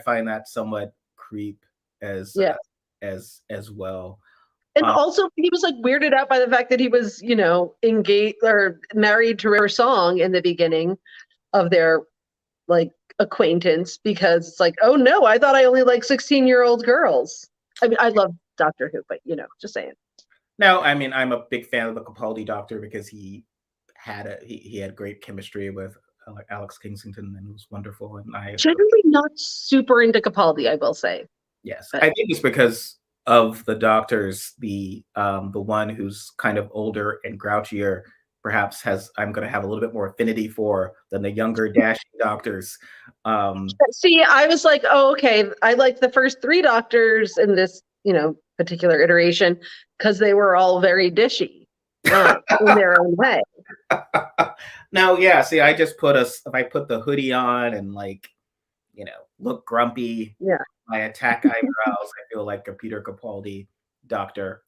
Speaker 2: find that somewhat creep as
Speaker 1: yeah.
Speaker 2: as well.
Speaker 1: And
Speaker 2: Um,
Speaker 1: also he was like weirded out by the fact that he was, engaged or married to River Song in the beginning of their like acquaintance because it's like, oh no, I thought I only like 16-year-old girls. I mean, I love Doctor Who, but just saying.
Speaker 2: no, I mean I'm a big fan of the Capaldi Doctor because he had great chemistry with Alex Kingston and it was wonderful. And
Speaker 1: Generally not super into Capaldi, I will say.
Speaker 2: yes,
Speaker 1: But
Speaker 2: I think it's because of the doctors. The one who's kind of older and grouchier perhaps I'm going to have a little bit more affinity for than the younger dashing doctors.
Speaker 1: see, I was like, oh, okay, I like the first three Doctors in this, particular iteration because they were all very dishy in their own way.
Speaker 2: Now, yeah, see, if I put the hoodie on and like, look grumpy,
Speaker 1: Yeah.
Speaker 2: I attack eyebrows, I feel like a Peter Capaldi doctor.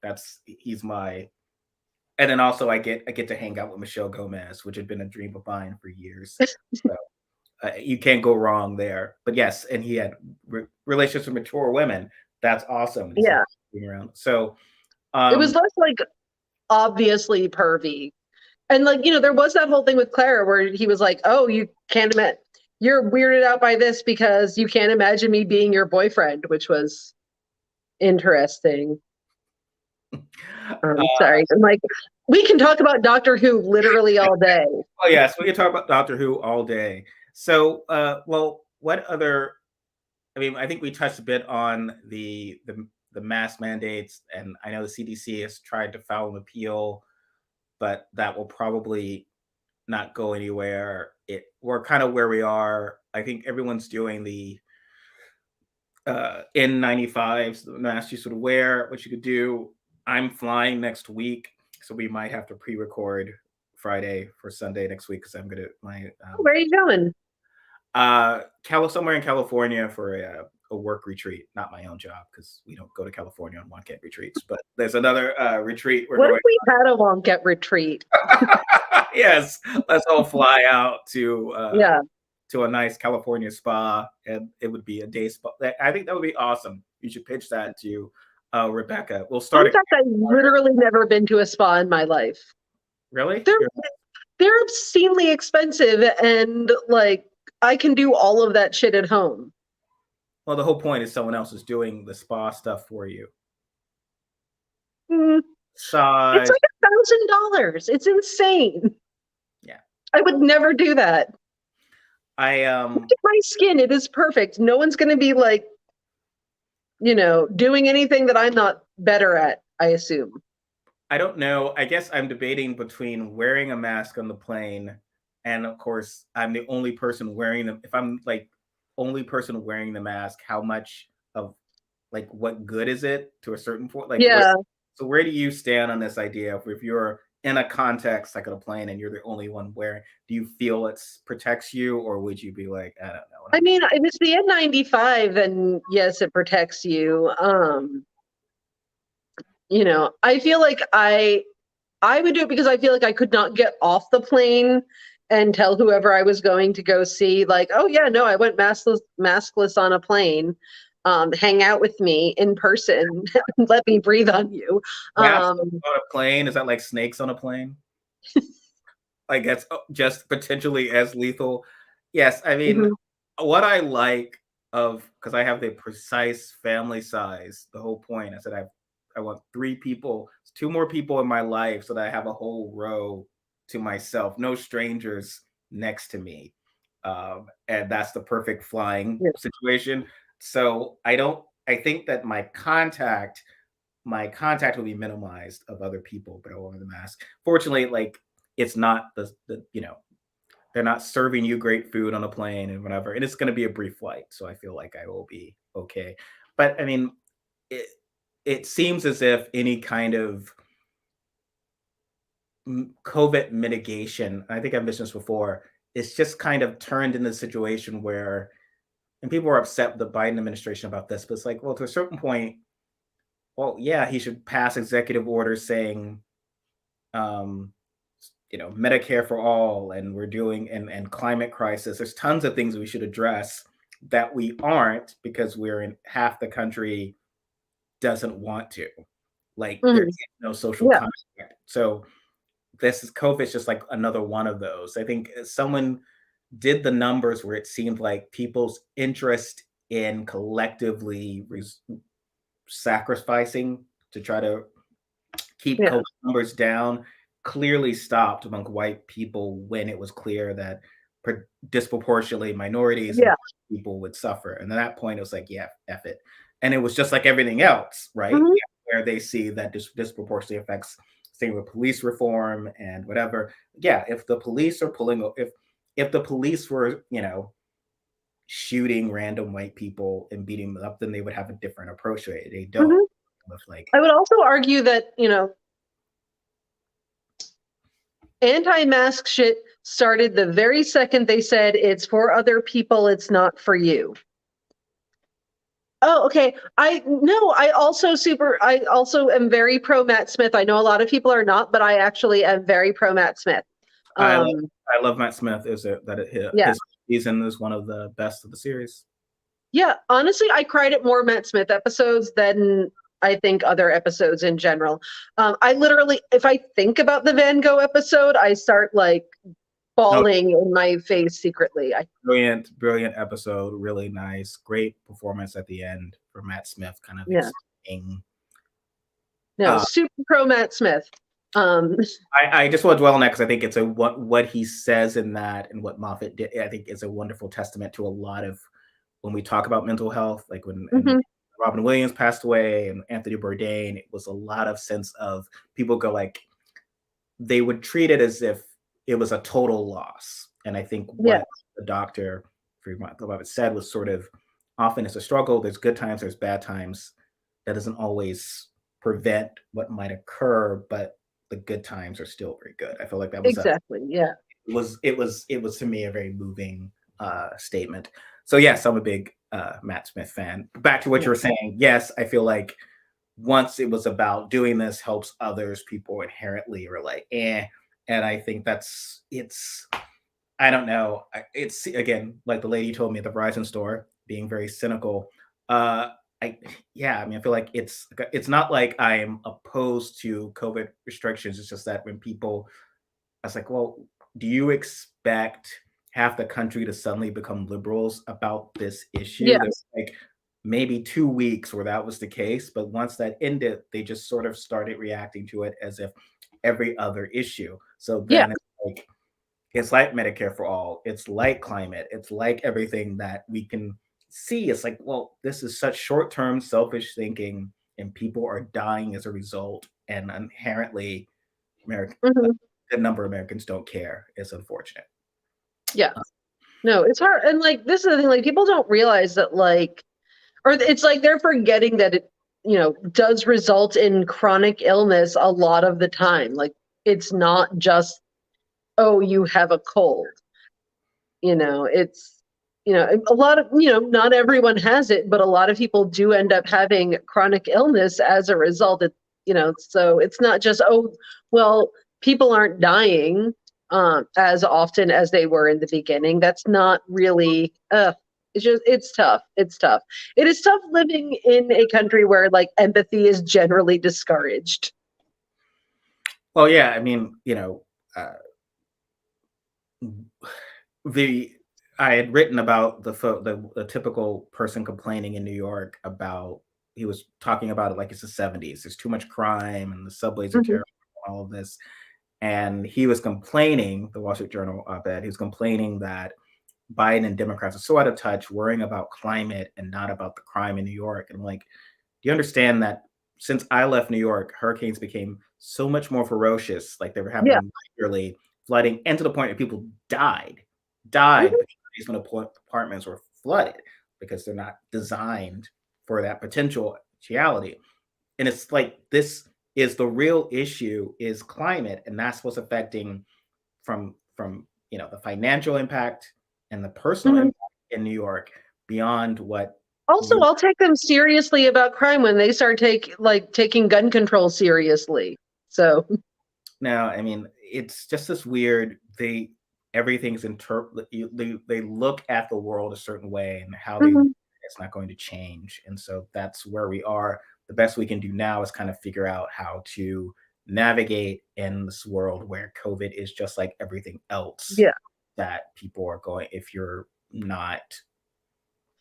Speaker 2: He's my, and then also I get to hang out with Michelle Gomez, which had been a dream of mine for years. So you can't go wrong there. But yes, and he had relationships with mature women. That's awesome. He's like
Speaker 1: Yeah.
Speaker 2: being around. So
Speaker 1: It was less like obviously pervy. And like, there was that whole thing with Clara where he was like, oh, you can't imagine, you're weirded out by this because you can't imagine me being your boyfriend, which was interesting. Sorry. And like, we can talk about Doctor Who literally all day.
Speaker 2: oh yes, we can talk about Doctor Who all day. So well, what other, I mean, I think we touched a bit on the mask mandates, and I know the CDC has tried to file an appeal, but that will probably not go anywhere. We're kind of where we are. I think everyone's doing the N95s, the mask you sort of wear, what you could do. I'm flying next week, so we might have to pre-record Friday for Sunday next week because I'm gonna my
Speaker 1: Where are you going?
Speaker 2: Somewhere in California for a work retreat, not my own job because we don't go to California on Wonkette retreats. But there's another retreat we're
Speaker 1: What if
Speaker 2: going.
Speaker 1: we had a Wonkette retreat?
Speaker 2: Yes, let's all fly out to
Speaker 1: Yeah.
Speaker 2: to a nice California spa, and it would be a day spa. I think that would be awesome. You should pitch that to Rebecca. We'll start
Speaker 1: In
Speaker 2: it.
Speaker 1: fact, I've literally never been to a spa in my life.
Speaker 2: Really?
Speaker 1: They're obscenely expensive, and like I can do all of that shit at home.
Speaker 2: Well, the whole point is someone else is doing the spa stuff for you.
Speaker 1: It's like $1,000. It's insane.
Speaker 2: Yeah.
Speaker 1: I would never do that.
Speaker 2: Look
Speaker 1: at my skin. It is perfect. No one's going to be like, doing anything that I'm not better at, I assume.
Speaker 2: I don't know. I guess I'm debating between wearing a mask on the plane, and of course, I'm the only person wearing them. If I'm like only person wearing the mask, how much of like what good is it to a certain point? Like,
Speaker 1: yeah.
Speaker 2: So where do you stand on this idea of if you're in a context like on a plane and you're the only one wearing, do you feel it protects you, or would you be like, I don't know?
Speaker 1: I mean, if it's the N95, then yes, it protects you. I feel like I would do it because I feel like I could not get off the plane and tell whoever I was going to go see, like, oh yeah, no, I went maskless on a plane. Hang out with me in person. Let me breathe on you.
Speaker 2: On a plane, is that like snakes on a plane? Like that's just potentially as lethal. Yes, I mean, what I like because I have the precise family size. The whole point, I said I want 3 people, 2 more people in my life, so that I have a whole row to myself, no strangers next to me, and that's the perfect flying situation. So I think that my contact will be minimized of other people, but I wear the mask. Fortunately, like it's not the they're not serving you great food on a plane and whatever, and it's going to be a brief flight, so I feel like I will be okay. But I mean, it seems as if any kind of COVID mitigation, I think I've mentioned this before, it's just kind of turned into a situation where, and people are upset with the Biden administration about this, but it's like, well, to a certain point, well, yeah, he should pass executive orders saying, Medicare for all, and we're doing and climate crisis. There's tons of things we should address that we aren't because we're in half the country doesn't want to. Like there's no social contact. So this is COVID is just like another one of those. I think someone did the numbers where it seemed like people's interest in collectively sacrificing to try to keep COVID numbers down clearly stopped among white people when it was clear that disproportionately minorities and people would suffer. And at that point, it was like, yeah, F it. And it was just like everything else, right? Where they see that disproportionately affects, same with police reform and whatever. Yeah, if the police are if the police were, shooting random white people and beating them up, then they would have a different approach to it. They don't. Like,
Speaker 1: I would also argue that, anti-mask shit started the very second they said it's for other people, it's not for you. Oh, okay. I also am very pro Matt Smith. I know a lot of people are not, but I actually am very pro Matt Smith.
Speaker 2: I love Matt Smith. His season is one of the best of the series.
Speaker 1: Yeah, honestly, I cried at more Matt Smith episodes than I think other episodes in general. I literally, if I think about the Van Gogh episode, I start like falling in my face secretly.
Speaker 2: Brilliant episode. Really nice. Great performance at the end for Matt Smith. Kind of explaining.
Speaker 1: No, super pro Matt Smith.
Speaker 2: I just want to dwell on that because I think it's what he says in that and what Moffat did. I think is a wonderful testament to a lot of when we talk about mental health, like when Robyn Williams passed away and Anthony Bourdain, it was a lot of sense of people go like, they would treat it as if it was a total loss. And I think
Speaker 1: Yeah,
Speaker 2: what the doctor Fremont said was sort of often it's a struggle. There's good times, there's bad times. That doesn't always prevent what might occur, but the good times are still very good. I feel like that was a
Speaker 1: exactly. Yeah.
Speaker 2: it was to me a very moving statement. So yes, I'm a big Matt Smith fan. Back to what
Speaker 1: Yeah.
Speaker 2: you were saying. Yes, I feel like once it was about doing this helps others, people inherently are like, eh. And I think it's I don't know. It's again like the lady told me at the Verizon store, being very cynical. I yeah, I mean, I feel like it's not like I'm opposed to COVID restrictions. It's just that when people, I was like, well, do you expect half the country to suddenly become liberals about this issue?
Speaker 1: Yeah.
Speaker 2: There's like maybe 2 weeks where that was the case, but once that ended, they just sort of started reacting to it as if every other issue. So
Speaker 1: Yeah.
Speaker 2: then it's like Medicare for all. It's like climate. It's like everything that we can see. It's like, well, this is such short-term selfish thinking, and people are dying as a result. And inherently, American, a
Speaker 1: Mhm.
Speaker 2: good number of Americans don't care. It's unfortunate.
Speaker 1: Yeah. No, it's hard. And like, this is the thing, like, people don't realize that, like, or it's like they're forgetting that it, does result in chronic illness a lot of the time. Like, it's not just, oh, you have a cold. It's, a lot of, not everyone has it, but a lot of people do end up having chronic illness as a result. So it's not just, oh, well, people aren't dying as often as they were in the beginning. That's not really, it's tough. It's tough. It is tough living in a country where like empathy is generally discouraged.
Speaker 2: Well, yeah, I mean, uh, the I had written about the typical person complaining in New York about he was talking about it like it's the 70s. There's too much crime and the subways are
Speaker 1: Mhm.
Speaker 2: terrible, all of this. And he was complaining, the Wall Street Journal op-ed, he was complaining that Biden and Democrats are so out of touch, worrying about climate and not about the crime in New York. And I'm like, do you understand that since I left New York, hurricanes became so much more ferocious, like they were
Speaker 1: Yeah.
Speaker 2: happening regularly, flooding, and to the point where people died
Speaker 1: Mhm.
Speaker 2: because basement apartments were flooded because they're not designed for that potentiality. And it's like this is the real issue is climate, and that's what's affecting from the financial impact and the personal
Speaker 1: Mhm.
Speaker 2: impact in New York beyond what
Speaker 1: Also,
Speaker 2: you
Speaker 1: I'll take them seriously about crime when they start taking gun control seriously. So,
Speaker 2: now. I mean, it's just this weird. Everything's they look at the world a certain way, and how they
Speaker 1: mhm.
Speaker 2: it's not going to change. And so that's where we are. The best we can do now is kind of figure out how to navigate in this world where COVID is just like everything else
Speaker 1: Yeah.
Speaker 2: that people are going. If you're not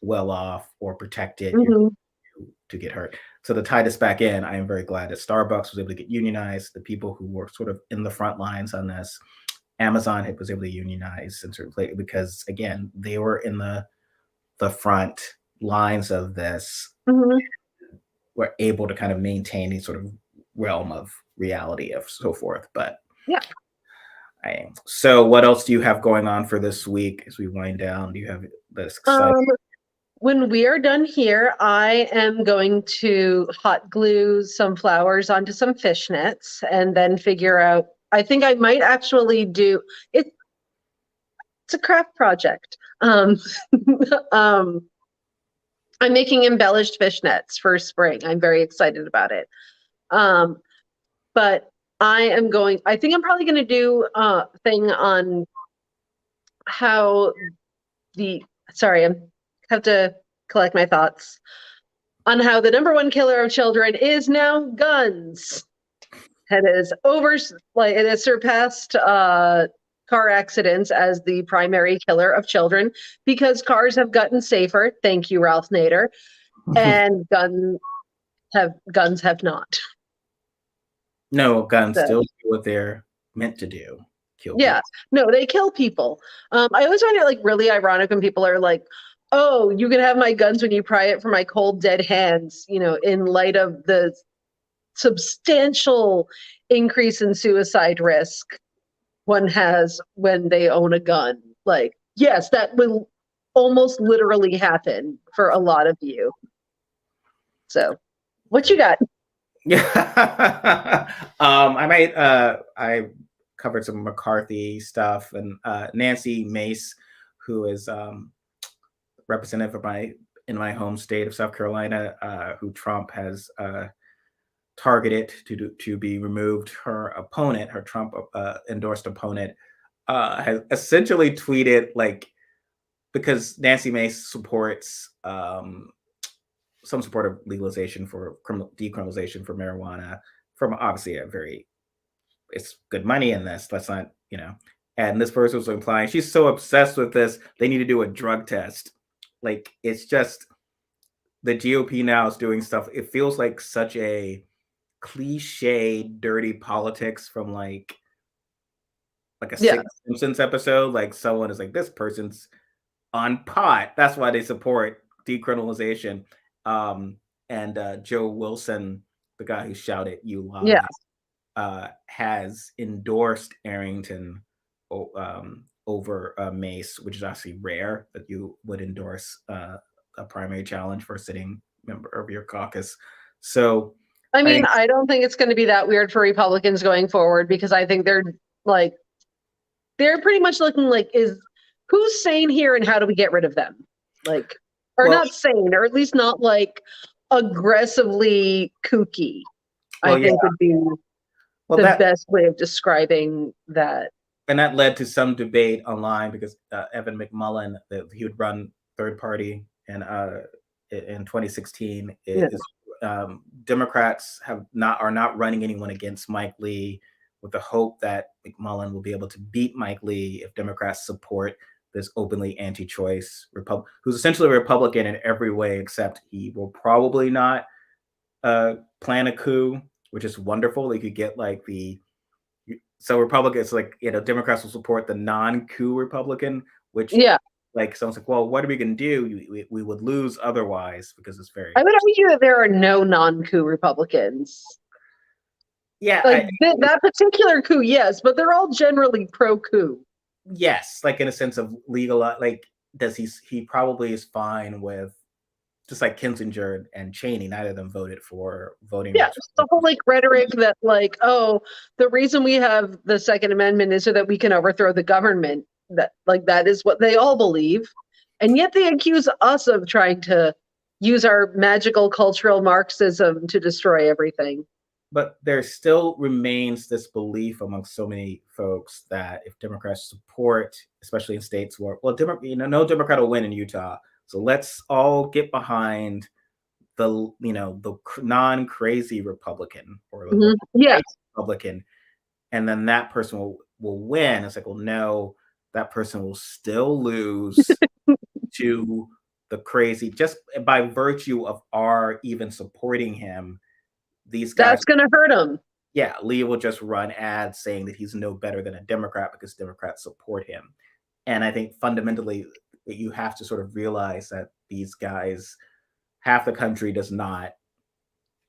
Speaker 2: well off or protected, you're
Speaker 1: Mhm.
Speaker 2: going to get hurt. So to tie this back in, I am very glad that Starbucks was able to get unionized. The people who were sort of in the front lines on this, Amazon was able to unionize in certain places because again, they were in the front lines of this,
Speaker 1: Mhm.
Speaker 2: were able to kind of maintain a sort of realm of reality of so forth. But
Speaker 1: Yeah.
Speaker 2: so what else do you have going on for this week as we wind down? Do you have this exciting?
Speaker 1: Um, when we are done here, I am going to hot glue some flowers onto some fishnets and then figure out. I think I might actually do it. It's a craft project. Um, I'm making embellished fishnets for spring. I'm very excited about it. Um, but I think I'm probably going to do a thing on how the, sorry, I have to collect my thoughts on how the number one killer of children is now guns. It is it has surpassed car accidents as the primary killer of children because cars have gotten safer. Thank you, Ralph Nader. And guns have not.
Speaker 2: No, guns
Speaker 1: So,
Speaker 2: still do what they're meant to do, kill
Speaker 1: yeah,
Speaker 2: people.
Speaker 1: no, they kill people. I always find it like really ironic when people are like, "Oh, you can have my guns when you pry it from my cold dead hands." In light of the substantial increase in suicide risk one has when they own a gun. Like, yes, that will almost literally happen for a lot of you. So, what you got?
Speaker 2: Yeah. I covered some McCarthy stuff, and Nancy Mace, who is representative of in my home state of South Carolina, who Trump has targeted to be removed. Her opponent, her Trump endorsed opponent, has essentially tweeted, like, because Nancy Mace supports some support of legalization for decriminalization for marijuana, from obviously it's good money in this. Let's not, And this person was implying she's so obsessed with this, they need to do a drug test. Like, it's just the GOP now is doing stuff. It feels like such a cliche, dirty politics from like a Simpsons episode. Like, someone is like, this person's on pot. That's why they support decriminalization. And Joe Wilson, the guy who shouted "You lie," has endorsed Arrington over Mace, which is actually rare that you would endorse a primary challenge for a sitting member of your caucus. So,
Speaker 1: I mean, I don't think it's going to be that weird for Republicans going forward, because I think they're pretty much looking like, who's sane here and how do we get rid of them? Like, or not sane, or at least not like aggressively kooky. I think would be the best way of describing that.
Speaker 2: And that led to some debate online, because Evan McMullin, he would run third party in 2016. Democrats are not running anyone against Mike Lee, with the hope that McMullin will be able to beat Mike Lee if Democrats support this openly anti-choice who's essentially a Republican in every way, except he will probably not plan a coup, which is wonderful. They could get like so Republicans, like, Democrats will support the non-coup Republican, which like someone's like, well, what are we going to do? We would lose otherwise, because it's very.
Speaker 1: I would argue that there are no non-coup Republicans.
Speaker 2: Yeah,
Speaker 1: like that particular coup, yes, but they're all generally pro-coup.
Speaker 2: Yes, like in a sense of legal, like he probably is fine with, just like Kinzinger and Cheney, neither of them voted for voting.
Speaker 1: Yeah, the whole like rhetoric that like, oh, the reason we have the Second Amendment is so that we can overthrow the government. That is what they all believe, and yet they accuse us of trying to use our magical cultural Marxism to destroy everything.
Speaker 2: But there still remains this belief among so many folks that if Democrats support, especially in states where, no Democrat will win in Utah, so let's all get behind the non-crazy Republican, or Republican, and then that person will win. It's like, well, no, that person will still lose to the crazy, just by virtue of our even supporting him. These guys,
Speaker 1: that's going to hurt him.
Speaker 2: Yeah, Lee will just run ads saying that he's no better than a Democrat because Democrats support him. And I think fundamentally you have to sort of realize that these guys, half the country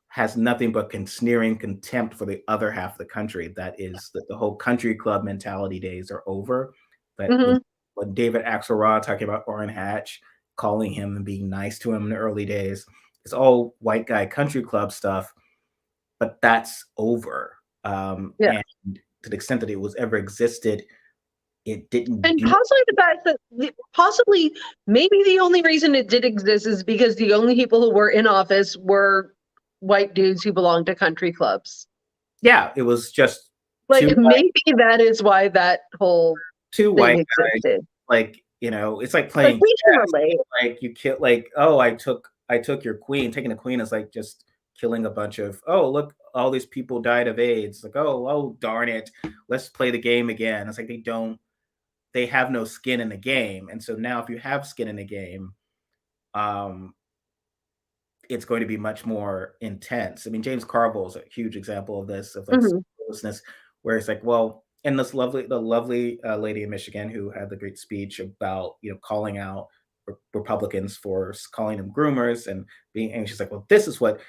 Speaker 2: has nothing but sneering contempt for the other half of the country. That is that the whole country club mentality days are over. But when David Axelrod talking about Orrin Hatch, calling him and being nice to him in the early days, it's all white guy country club stuff. But that's over. And to the extent that it was ever existed, it didn't.
Speaker 1: And possibly the fact that maybe the only reason it did exist is because the only people who were in office were white dudes who belonged to country clubs.
Speaker 2: Yeah, it was just
Speaker 1: like maybe that is why that whole
Speaker 2: two white guys. Like, it's like playing chess. Like you kill, like, oh, I took your queen. Taking a queen is like just killing a bunch of, oh, look, all these people died of AIDS. Like, oh, darn it. Let's play the game again. It's like they have no skin in the game. And so now if you have skin in the game, it's going to be much more intense. I mean, James Carville is a huge example of this, of like hopelessness, where it's like, well, and the lovely lady in Michigan who had the great speech about, calling out Republicans for calling them groomers and being, and she's like, well, this is what,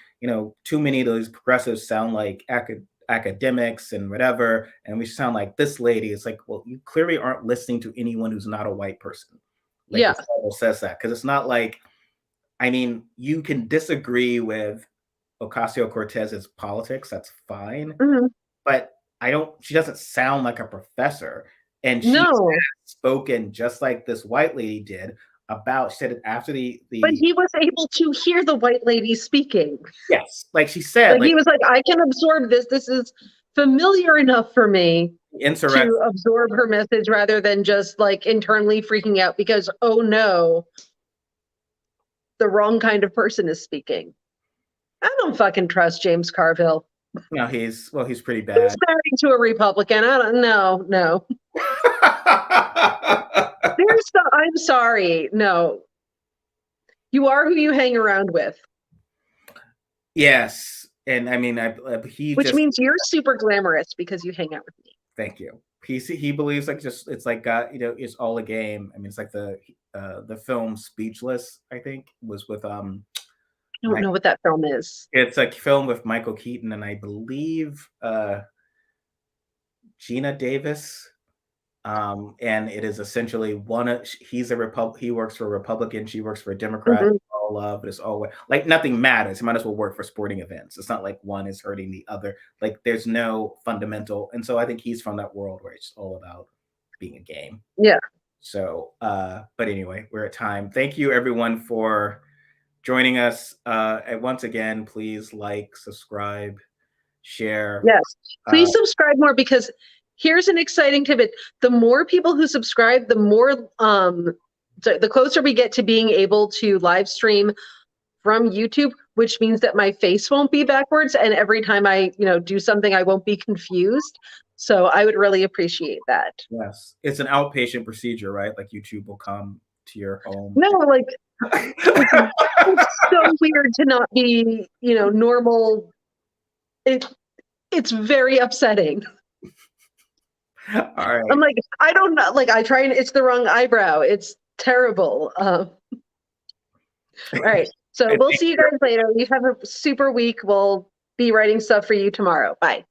Speaker 2: too many of those progressives sound like academics and whatever, and we sound like this lady. It's like, well, you clearly aren't listening to anyone who's not a white person. Like
Speaker 1: Yeah.
Speaker 2: this Bible says that, because it's not like, I mean, you can disagree with Ocasio-Cortez's politics, that's fine, but she doesn't sound like a professor, and she has spoken just like this white lady did about, she said after
Speaker 1: but he was able to hear the white lady speaking.
Speaker 2: Yes, like she said,
Speaker 1: like he was like, I can absorb this. This is familiar enough for me to absorb her message rather than just like internally freaking out because, oh no, the wrong kind of person is speaking. I don't fucking trust James Carville.
Speaker 2: No, he's pretty bad.
Speaker 1: He's married to a Republican. I don't know. No. I'm sorry. No. You are who you hang around with.
Speaker 2: Yes. And I mean,
Speaker 1: which means you're super glamorous because you hang out with me.
Speaker 2: Thank you. He believes like it's like God, it's all a game. I mean, it's like the film Speechless, I think, was with
Speaker 1: I don't know what that film is.
Speaker 2: It's a film with Michael Keaton and I believe Gina Davis. And it is essentially he works for a Republican, she works for a Democrat, all love, but it's all like nothing matters. You might as well work for sporting events. It's not like one is hurting the other. Like there's no fundamental. And so I think he's from that world where it's all about being a game.
Speaker 1: Yeah.
Speaker 2: So, but anyway, we're at time. Thank you everyone for joining us. And once again, please like, subscribe, share.
Speaker 1: Yes, please subscribe more because here's an exciting tidbit. The more people who subscribe, the more, the closer we get to being able to live stream from YouTube, which means that my face won't be backwards. And every time I, do something, I won't be confused. So I would really appreciate that.
Speaker 2: Yes. It's an outpatient procedure, right? Like YouTube will come to your home.
Speaker 1: No, like it's so weird to not be, normal. It's very upsetting.
Speaker 2: All right.
Speaker 1: I'm like, I don't know. Like I try and it's the wrong eyebrow. It's terrible. All right. So we'll see you guys later. You have a super week. We'll be writing stuff for you tomorrow. Bye.